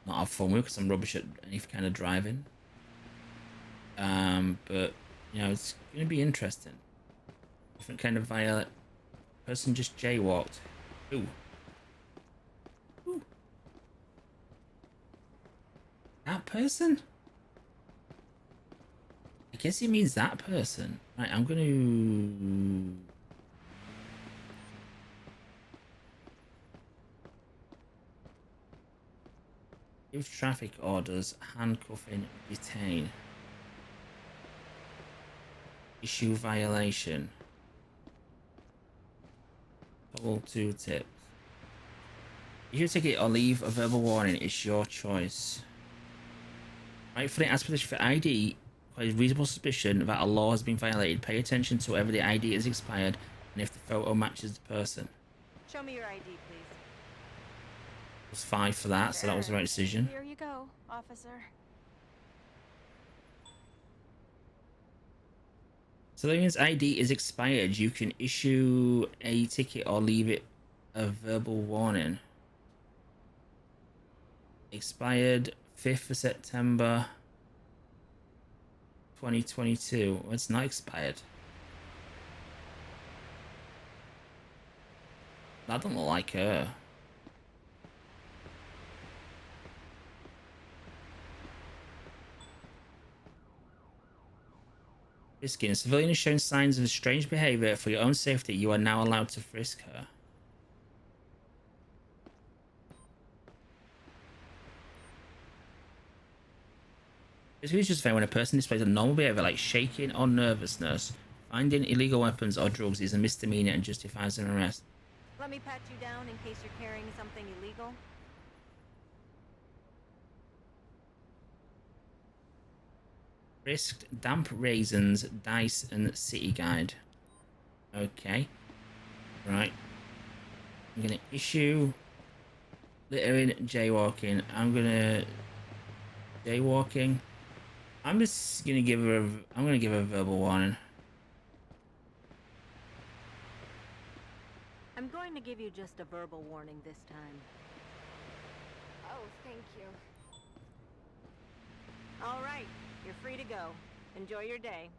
not have fun with because I'm rubbish at any kind of driving. But you know, it's gonna be interesting. Different kind of violent person just jaywalked. Ooh. That person? I guess it means that person. Right, I'm gonna... Give traffic orders, handcuffing, detain. Issue violation. Double 2 tips. Issue a ticket or leave a verbal warning, it's your choice. Right, for the aspiration for ID, requires reasonable suspicion that a law has been violated. Pay attention to whether the ID is expired and if the photo matches the person. Show me your ID, please. It was 5 for that, so that was the right decision. Here you go, officer. So that means ID is expired. You can issue a ticket or leave it a verbal warning. Expired 5th of September 2022. Well, it's not expired. That don't look like her. Frisking. A civilian has shown signs of strange behavior. For your own safety, you are now allowed to frisk her. Basically, it's just found when a person displays a normal behavior like shaking or nervousness. Finding illegal weapons or drugs is a misdemeanor and justifies an arrest. Let me pat you down in case you're carrying something illegal. Frisked, damp raisins, dice, and city guide. Okay. Right. I'm gonna issue littering, jaywalking. I'm gonna jaywalking. I'm just gonna give her. I'm gonna give her a verbal warning. I'm going to give you just a verbal warning this time. Oh, thank you. All right, you're free to go. Enjoy your day.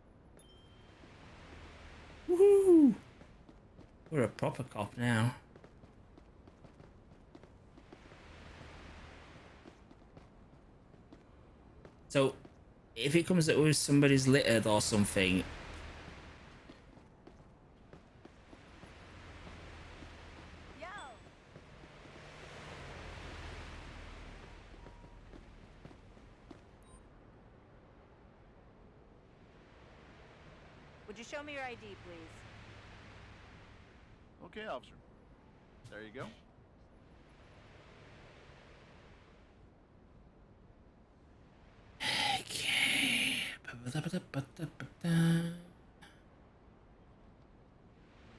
Woohoo! We're a proper cop now. So, if it comes that with somebody's littered or something, Yo! Would you show me your ID, please? Okay, officer. There you go. okay.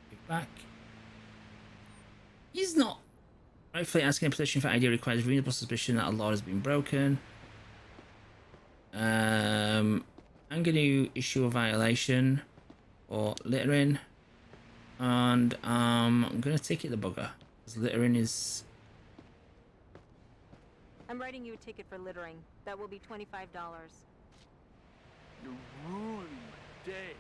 Get back. He's not. Rightfully asking a petition for ID requires reasonable suspicion that a law has been broken. I'm going to issue a violation for littering, and I'm going to ticket the bugger because littering is. I'm writing you a ticket for littering. That will be $25. You're ruining my day.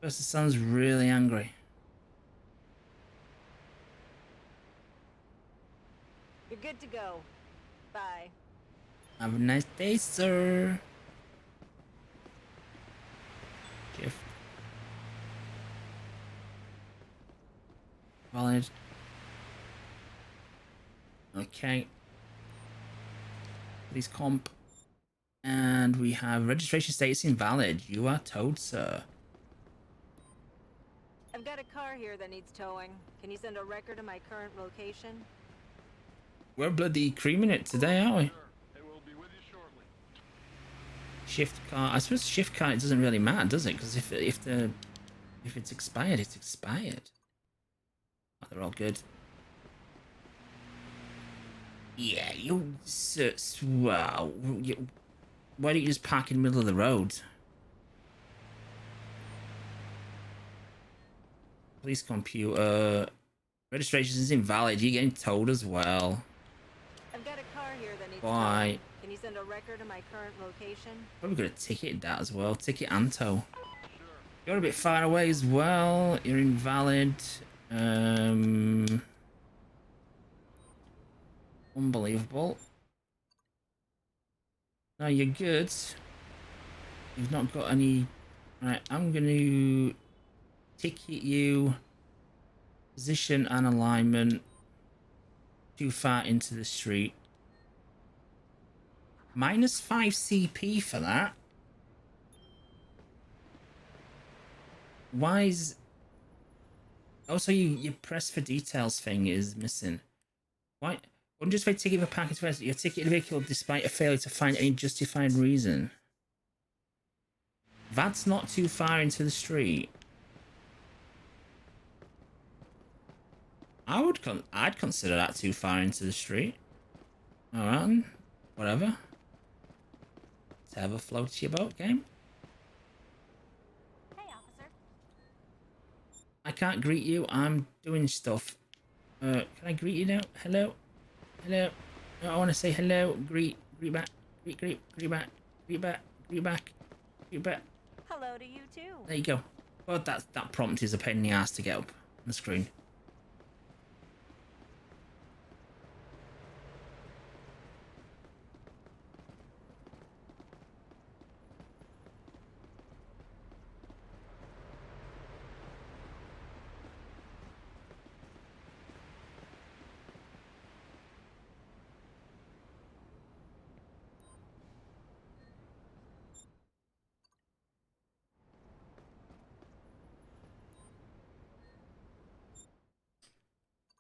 Person sounds really angry. You're good to go. Bye. Have a nice day, sir. Shift. Valid. Okay. Police comp. And we have registration status invalid. You are towed, sir. I've got a car here that needs towing. Can you send a record of my current location? We're bloody creaming it today, aren't we? Sir, they will be with you shortly. Shift car. I suppose shift car, it doesn't really matter, does it? Because if it's expired, it's expired. Oh, they're all good. Yeah, you. Wow. Why don't you just park in the middle of the road? Police computer. Registration is invalid. You're getting towed as well. I've got a car here that needs Why? towing. Can you send a record of my current location? Probably gonna ticket that as well. Ticket and tow. Sure. You're a bit far away as well. You're invalid. Unbelievable. No, you're good. You've not got any. Right, I'm gonna ticket you. Position and alignment. Too far into the street. Minus 5 CP for that. Why is... Also, your press for details thing is missing. Why Unjustified ticket for parking space. Your ticket vehicle despite a failure to find any justified reason. That's not too far into the street. I'd consider that too far into the street. Alright, whatever. Whatever floats your boat, game. Hey, officer. I can't greet you. I'm doing stuff. Can I greet you now? Hello? Hello? No, I want to say hello. Greet back. Greet back. Greet back. Greet back. Greet back. Hello to you too. There you go. Well, that prompt is a pain in the ass to get up on the screen.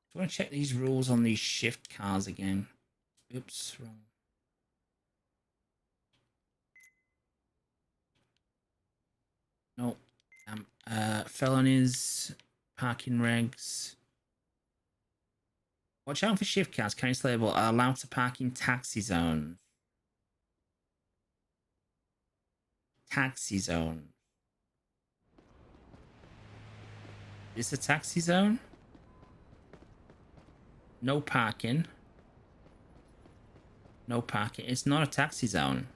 I want to check these rules on these shift cars again. Oops, wrong. No. Felonies, parking regs. Watch out for shift cars. Carrying label are allowed to park in taxi zones. Taxi zone. Is this a taxi zone? No parking. No parking. It's not a taxi zone.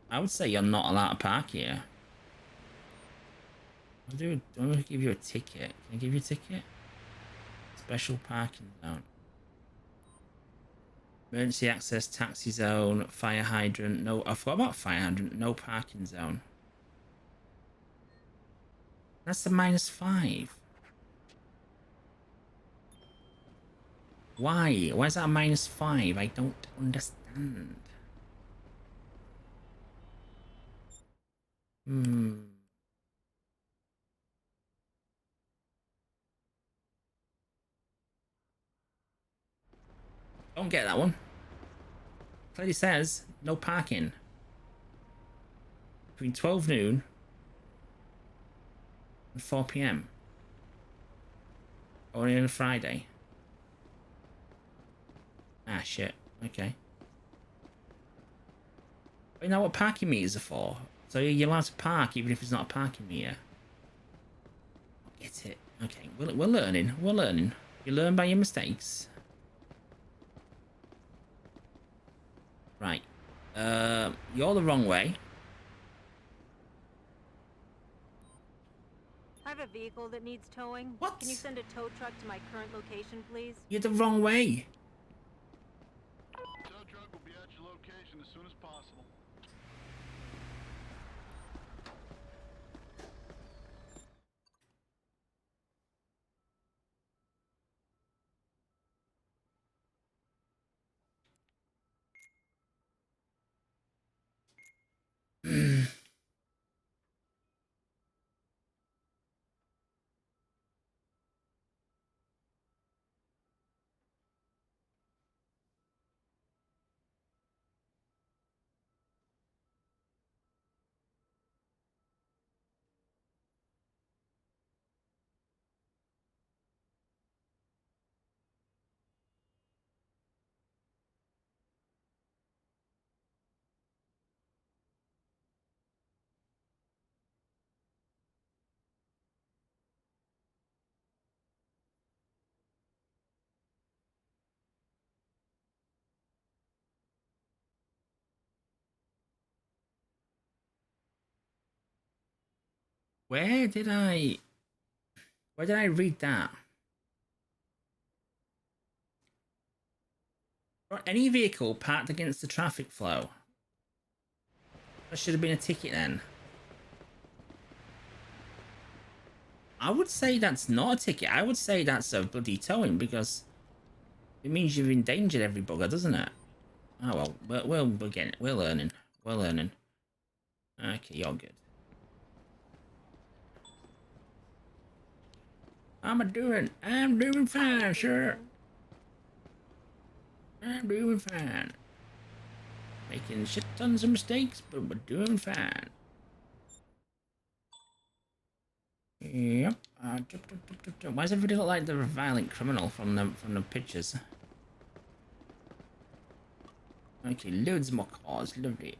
I would say you're not allowed to park here. I'm going to give you a ticket. Can I give you a ticket? Special parking zone. Emergency access, taxi zone, fire hydrant. No, I forgot about fire hydrant. No parking zone. That's the -5. Why? Why is that a -5? I don't understand. Don't get that one. Clearly says no parking between 12 noon and 4 p.m. Only on a Friday. Ah, shit. Okay. But you know what parking meters are for? So you're allowed to park even if it's not a parking meter. Get it? Okay, we're learning. We're learning. You learn by your mistakes. Right. You're the wrong way. I have a vehicle that needs towing. What? Can you send a tow truck to my current location, please? You're the wrong way. Tow truck will be at your location as soon as possible. Where did I read that? Or any vehicle parked against the traffic flow. That should have been a ticket then. I would say that's not a ticket. I would say that's a bloody towing because it means you've endangered every bugger, doesn't it? Oh well, we're getting it. We're learning. We're learning. Okay, you're good. I'm doing fine, sir. I'm doing fine. Making shit tons of mistakes, but we're doing fine. Yep. Why does everybody look like they're a violent criminal from the pictures? Okay, loads more cars, lovely.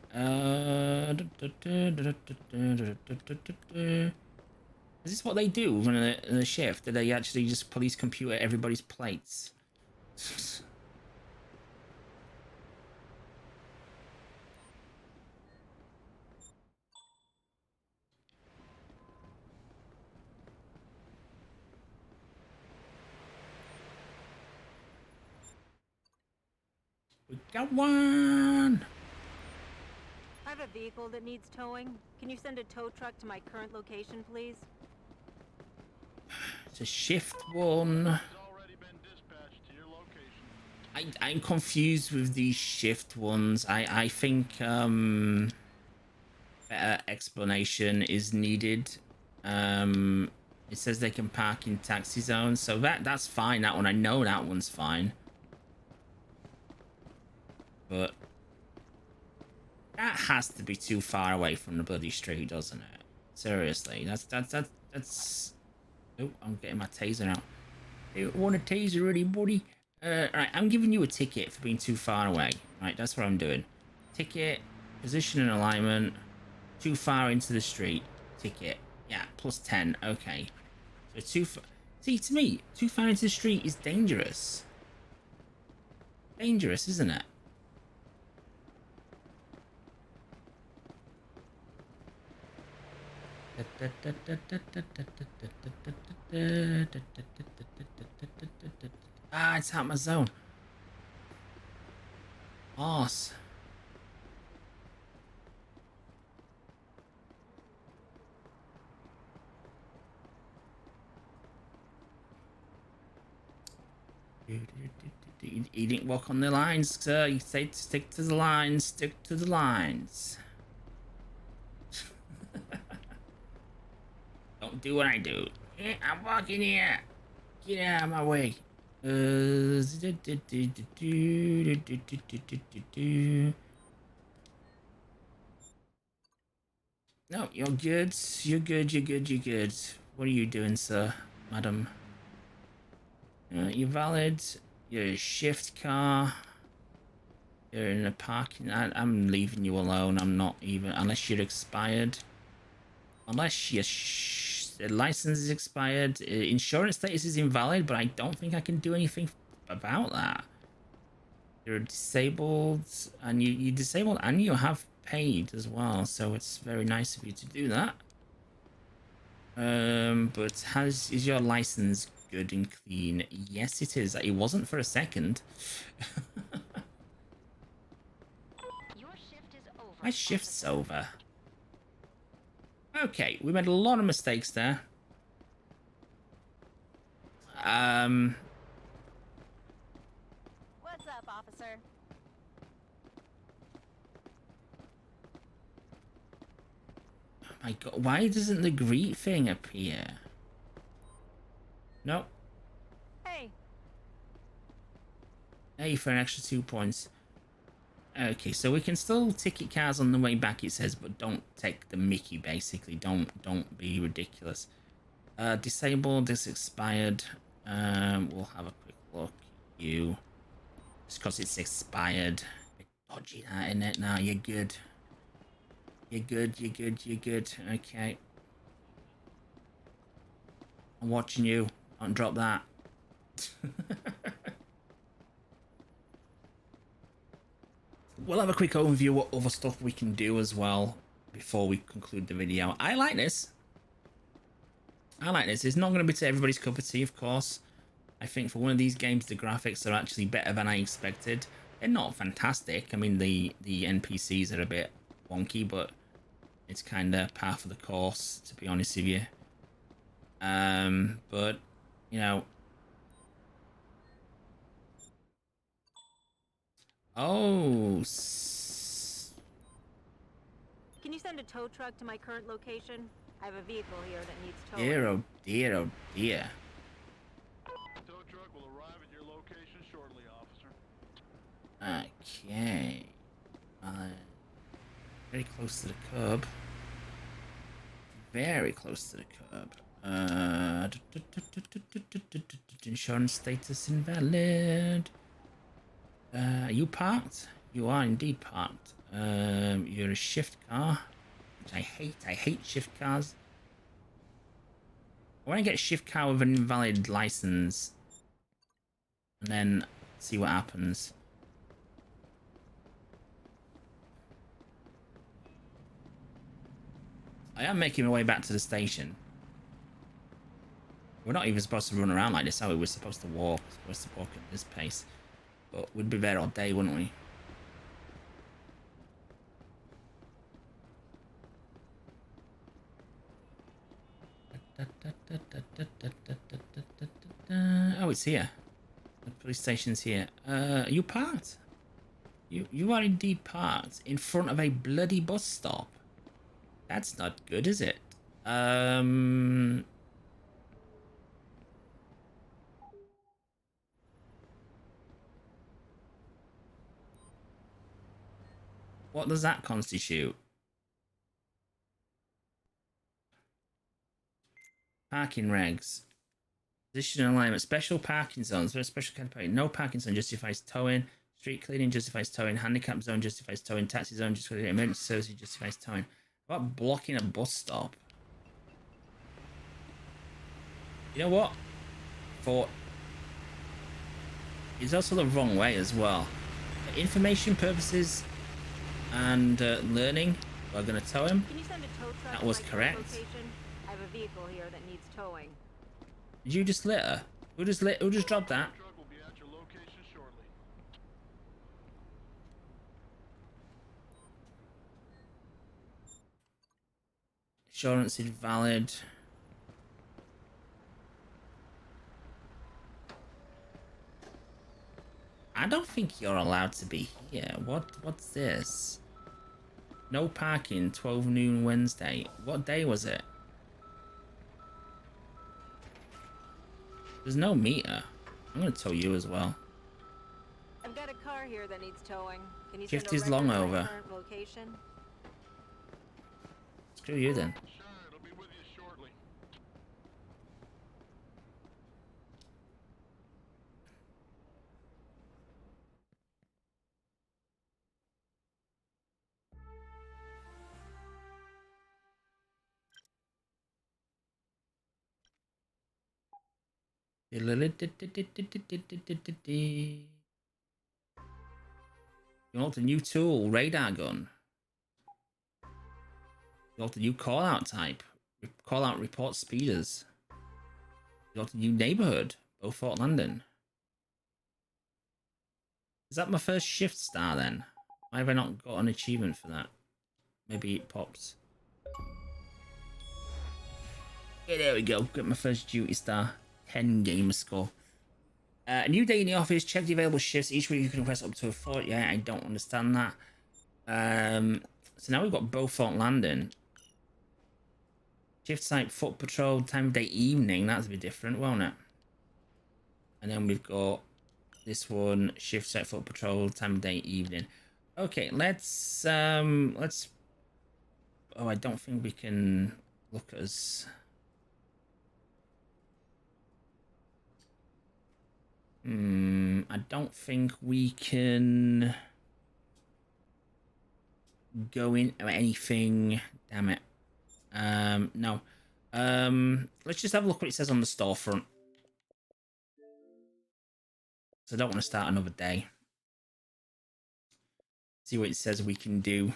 Is this what they do when in a shift? Do they actually just police computer everybody's plates? We got one! I have a vehicle that needs towing. Can you send a tow truck to my current location, please? It's a shift one. Has already been dispatched to your location. I'm confused with these shift ones. I think better explanation is needed. It says they can park in taxi zones, so that's fine. That one, I know that one's fine. But that has to be too far away from the bloody street, doesn't it? Seriously, that's. Oh, I'm getting my taser out. You want a taser, really, buddy? Right, I'm giving you a ticket for being too far away. Right, that's what I'm doing. Ticket, position and alignment, too far into the street. Ticket, yeah, plus 10. Okay, so too far. See, to me, too far into the street is dangerous. Dangerous, isn't it? Ah, it's out my zone. Arse. He didn't walk on the lines, sir. He said stick to the lines, stick to the lines. Don't do what I do. I'm walking here. Get out of my way. No, you're good. You're good. You're good. You're good. What are you doing, sir, madam? You're valid. You're a shift car. You're in a parking. I'm leaving you alone. I'm not even unless you're expired. Unless your license is expired, insurance status is invalid, but I don't think I can do anything about that. You're disabled, and you're disabled, and you have paid as well, so it's very nice of you to do that. But is your license good and clean? Yes, it is. It wasn't for a second. Your shift is over. My shift's over. Okay, we made a lot of mistakes there. What's up, officer? Oh my god, why doesn't the greet thing appear? Nope. Hey. Hey, for an extra 2 points. Okay, so we can still ticket cars on the way back, it says, but don't take the mickey, basically. Don't be ridiculous. Disabled, this expired. We'll have a quick look. You. Just because it's expired. Bit dodgy that, isn't it? Now you're good. You're good, you're good, you're good. Okay. I'm watching you. Don't drop that. We'll have a quick overview of what other stuff we can do as well before we conclude the video. I like this. I like this. It's not going to be to everybody's cup of tea, of course. I think for one of these games, the graphics are actually better than I expected. They're not fantastic. I mean, the NPCs are a bit wonky, but it's kind of par for the course, to be honest with you. But, you know... Oh. Can you send a tow truck to my current location? I have a vehicle here that needs towing. Dear, oh dear, oh dear. Tow truck will arrive at your location shortly, officer. Okay. Very close to the curb. Very close to the curb. Insurance status invalid. Are you parked? You are indeed parked. You're a shift car, which I hate. I hate shift cars. I want to get a shift car with an invalid license, and then see what happens. I am making my way back to the station. We're not even supposed to run around like this, are we? We're supposed to walk. We're supposed to walk at this pace. But we'd be there all day, wouldn't we? Oh, it's here. The police station's here. Are you parked? You are indeed parked in front of a bloody bus stop. That's not good, is it? What does that constitute? Parking regs. Position and alignment. Special parking zones. Very special kind of parking. No parking zone justifies towing. Street cleaning justifies towing. Handicap zone justifies towing. Taxi zone justifies towing. Emergency services justifies towing. What about blocking a bus stop? You know what? It's also the wrong way as well. For information purposes and learning, we're going to tow him. Can you send a tow truck That to was my current correct. location? I have a vehicle here that needs towing. Did you just litter? Who just dropped that? Truck will be at your location shortly. Insurance invalid. I don't think you're allowed to be here. What's this? No parking, 12 noon Wednesday. What day was it? There's no meter. I'm gonna tow you as well. I've got a car here that needs towing. Can you Shift send a is record long to my over. current location? Screw you then. Sure, it'll be with you shortly. You want a new tool, radar gun. You want a new call out type, call out report speeders. You want a new neighborhood, Beaufort London. Is that my first shift star then? Why have I not got an achievement for that? Maybe it pops. Yeah, there we go. Got my first duty star. 10 gamer score. A new day in the office. Check the available shifts. Each week you can request up to a 4. Yeah, I don't understand that. So now we've got Beaufort Landing. Shift type, foot patrol, time of day, evening. That's a bit different, won't it? And then we've got this one, shift type, foot patrol, time of day, evening. Okay, let's. Oh, I don't think we can look at us. I don't think we can go into anything. Damn it. No. Let's just have a look what it says on the storefront. So I don't want to start another day. See what it says we can do.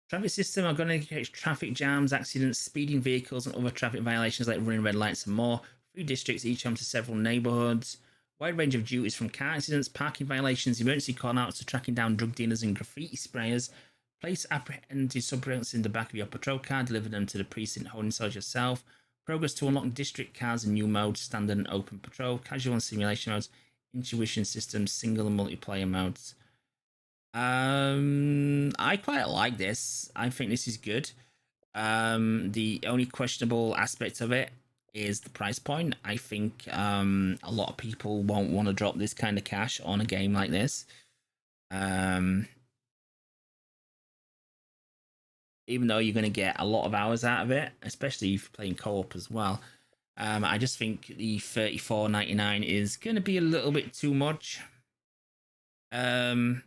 Traffic system are going to catch traffic jams, accidents, speeding vehicles, and other traffic violations like running red lights and more. 3 districts, each home to several neighbourhoods. Wide range of duties from car accidents, parking violations, emergency call-outs to tracking down drug dealers and graffiti sprayers. Place apprehended subjects in the back of your patrol car, deliver them to the precinct holding cells yourself. Progress to unlock district cars in new modes, standard and open patrol, casual and simulation modes, intuition systems, single and multiplayer modes. I quite like this. I think this is good. The only questionable aspect of it is the price point. I think a lot of people won't want to drop this kind of cash on a game like this. Even though you're going to get a lot of hours out of it, especially if you're playing co-op as well. I just think the $34.99 is going to be a little bit too much. Why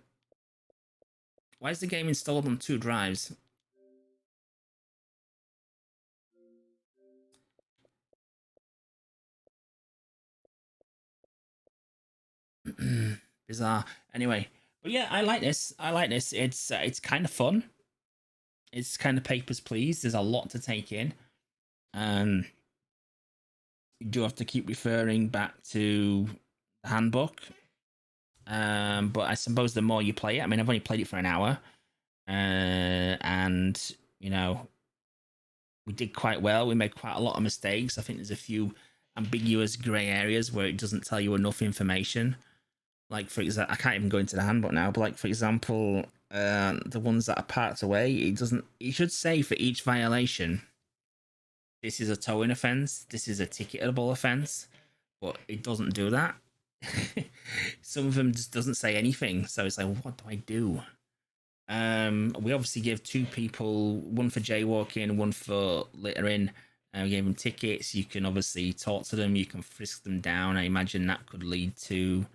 is the game installed on 2 drives? Bizarre. Anyway, but yeah, I like this. It's kind of fun. It's kind of papers, please. There's a lot to take in. You do have to keep referring back to the handbook. But I suppose the more you play it, I mean, I've only played it for an hour, and you know, we did quite well. We made quite a lot of mistakes. I think there's a few ambiguous grey areas where it doesn't tell you enough information. Like, for example, I can't even go into the handbook now, but like, for example, the ones that are parked away, it should say for each violation, this is a towing offence, this is a ticketable offence, but it doesn't do that. Some of them just doesn't say anything, so it's like, what do I do? We obviously give 2 people, one for jaywalking, one for littering. We gave them tickets. You can obviously talk to them, you can frisk them down. I imagine that could lead to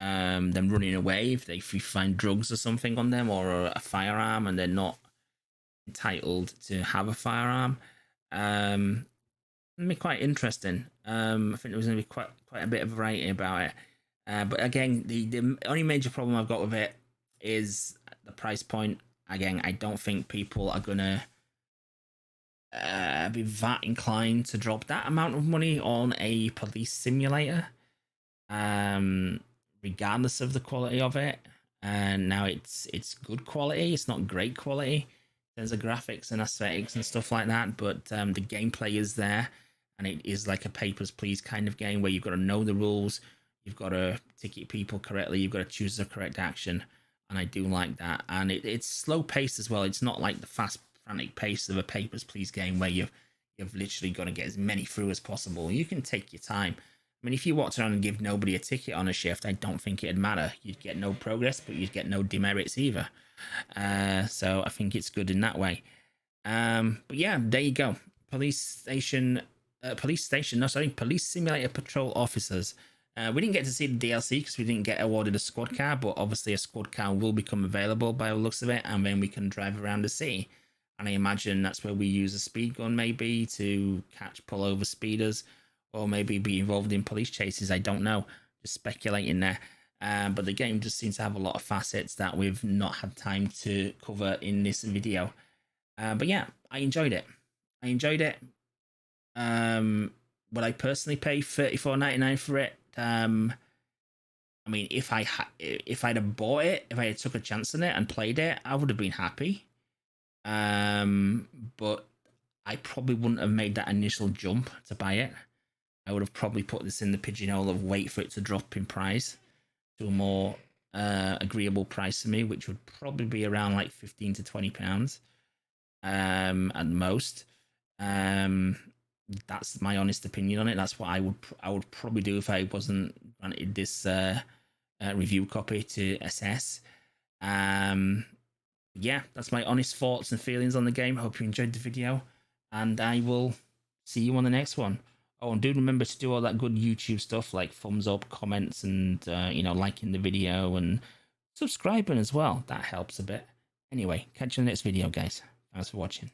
them running away if you find drugs or something on them, or a firearm and they're not entitled to have a firearm. It'll be quite interesting. I think there was going to be quite a bit of variety about it. But again, the only major problem I've got with it is the price point. Again, I don't think people are going to be that inclined to drop that amount of money on a police simulator, regardless of the quality of it. And now it's good quality. It's not great quality. There's the graphics and aesthetics and stuff like that, but the gameplay is there, and it is like a papers please kind of game where you've got to know the rules, you've got to ticket people correctly, you've got to choose the correct action, and I do like that. And it's slow paced as well. It's not like the fast frantic pace of a papers please game where you've literally got to get as many through as possible. You can take your time. I mean, if you walked around and give nobody a ticket on a shift, I don't think it'd matter. You'd get no progress, but you'd get no demerits either. So I think it's good in that way. But yeah, there you go. Police Simulator Patrol Officers. We didn't get to see the DLC because we didn't get awarded a squad car, but obviously a squad car will become available by the looks of it, and then we can drive around the city. And I imagine that's where we use a speed gun maybe to pull over speeders, or maybe be involved in police chases. I don't know. Just speculating there. But the game just seems to have a lot of facets that we've not had time to cover in this video. But yeah, I enjoyed it. Would I personally pay $34.99 for it? I mean, if I'd have bought it, if I had took a chance on it and played it, I would have been happy. But I probably wouldn't have made that initial jump to buy it. I would have probably put this in the pigeonhole of wait for it to drop in price to a more agreeable price to me, which would probably be around like £15 to £20 at most. That's my honest opinion on it. That's what I would probably do if I wasn't granted this review copy to assess. Yeah, that's my honest thoughts and feelings on the game. I hope you enjoyed the video, and I will see you on the next one. Oh, and do remember to do all that good YouTube stuff like thumbs up, comments, and liking the video and subscribing as well. That helps a bit. Anyway, catch you in the next video, guys. Thanks for watching.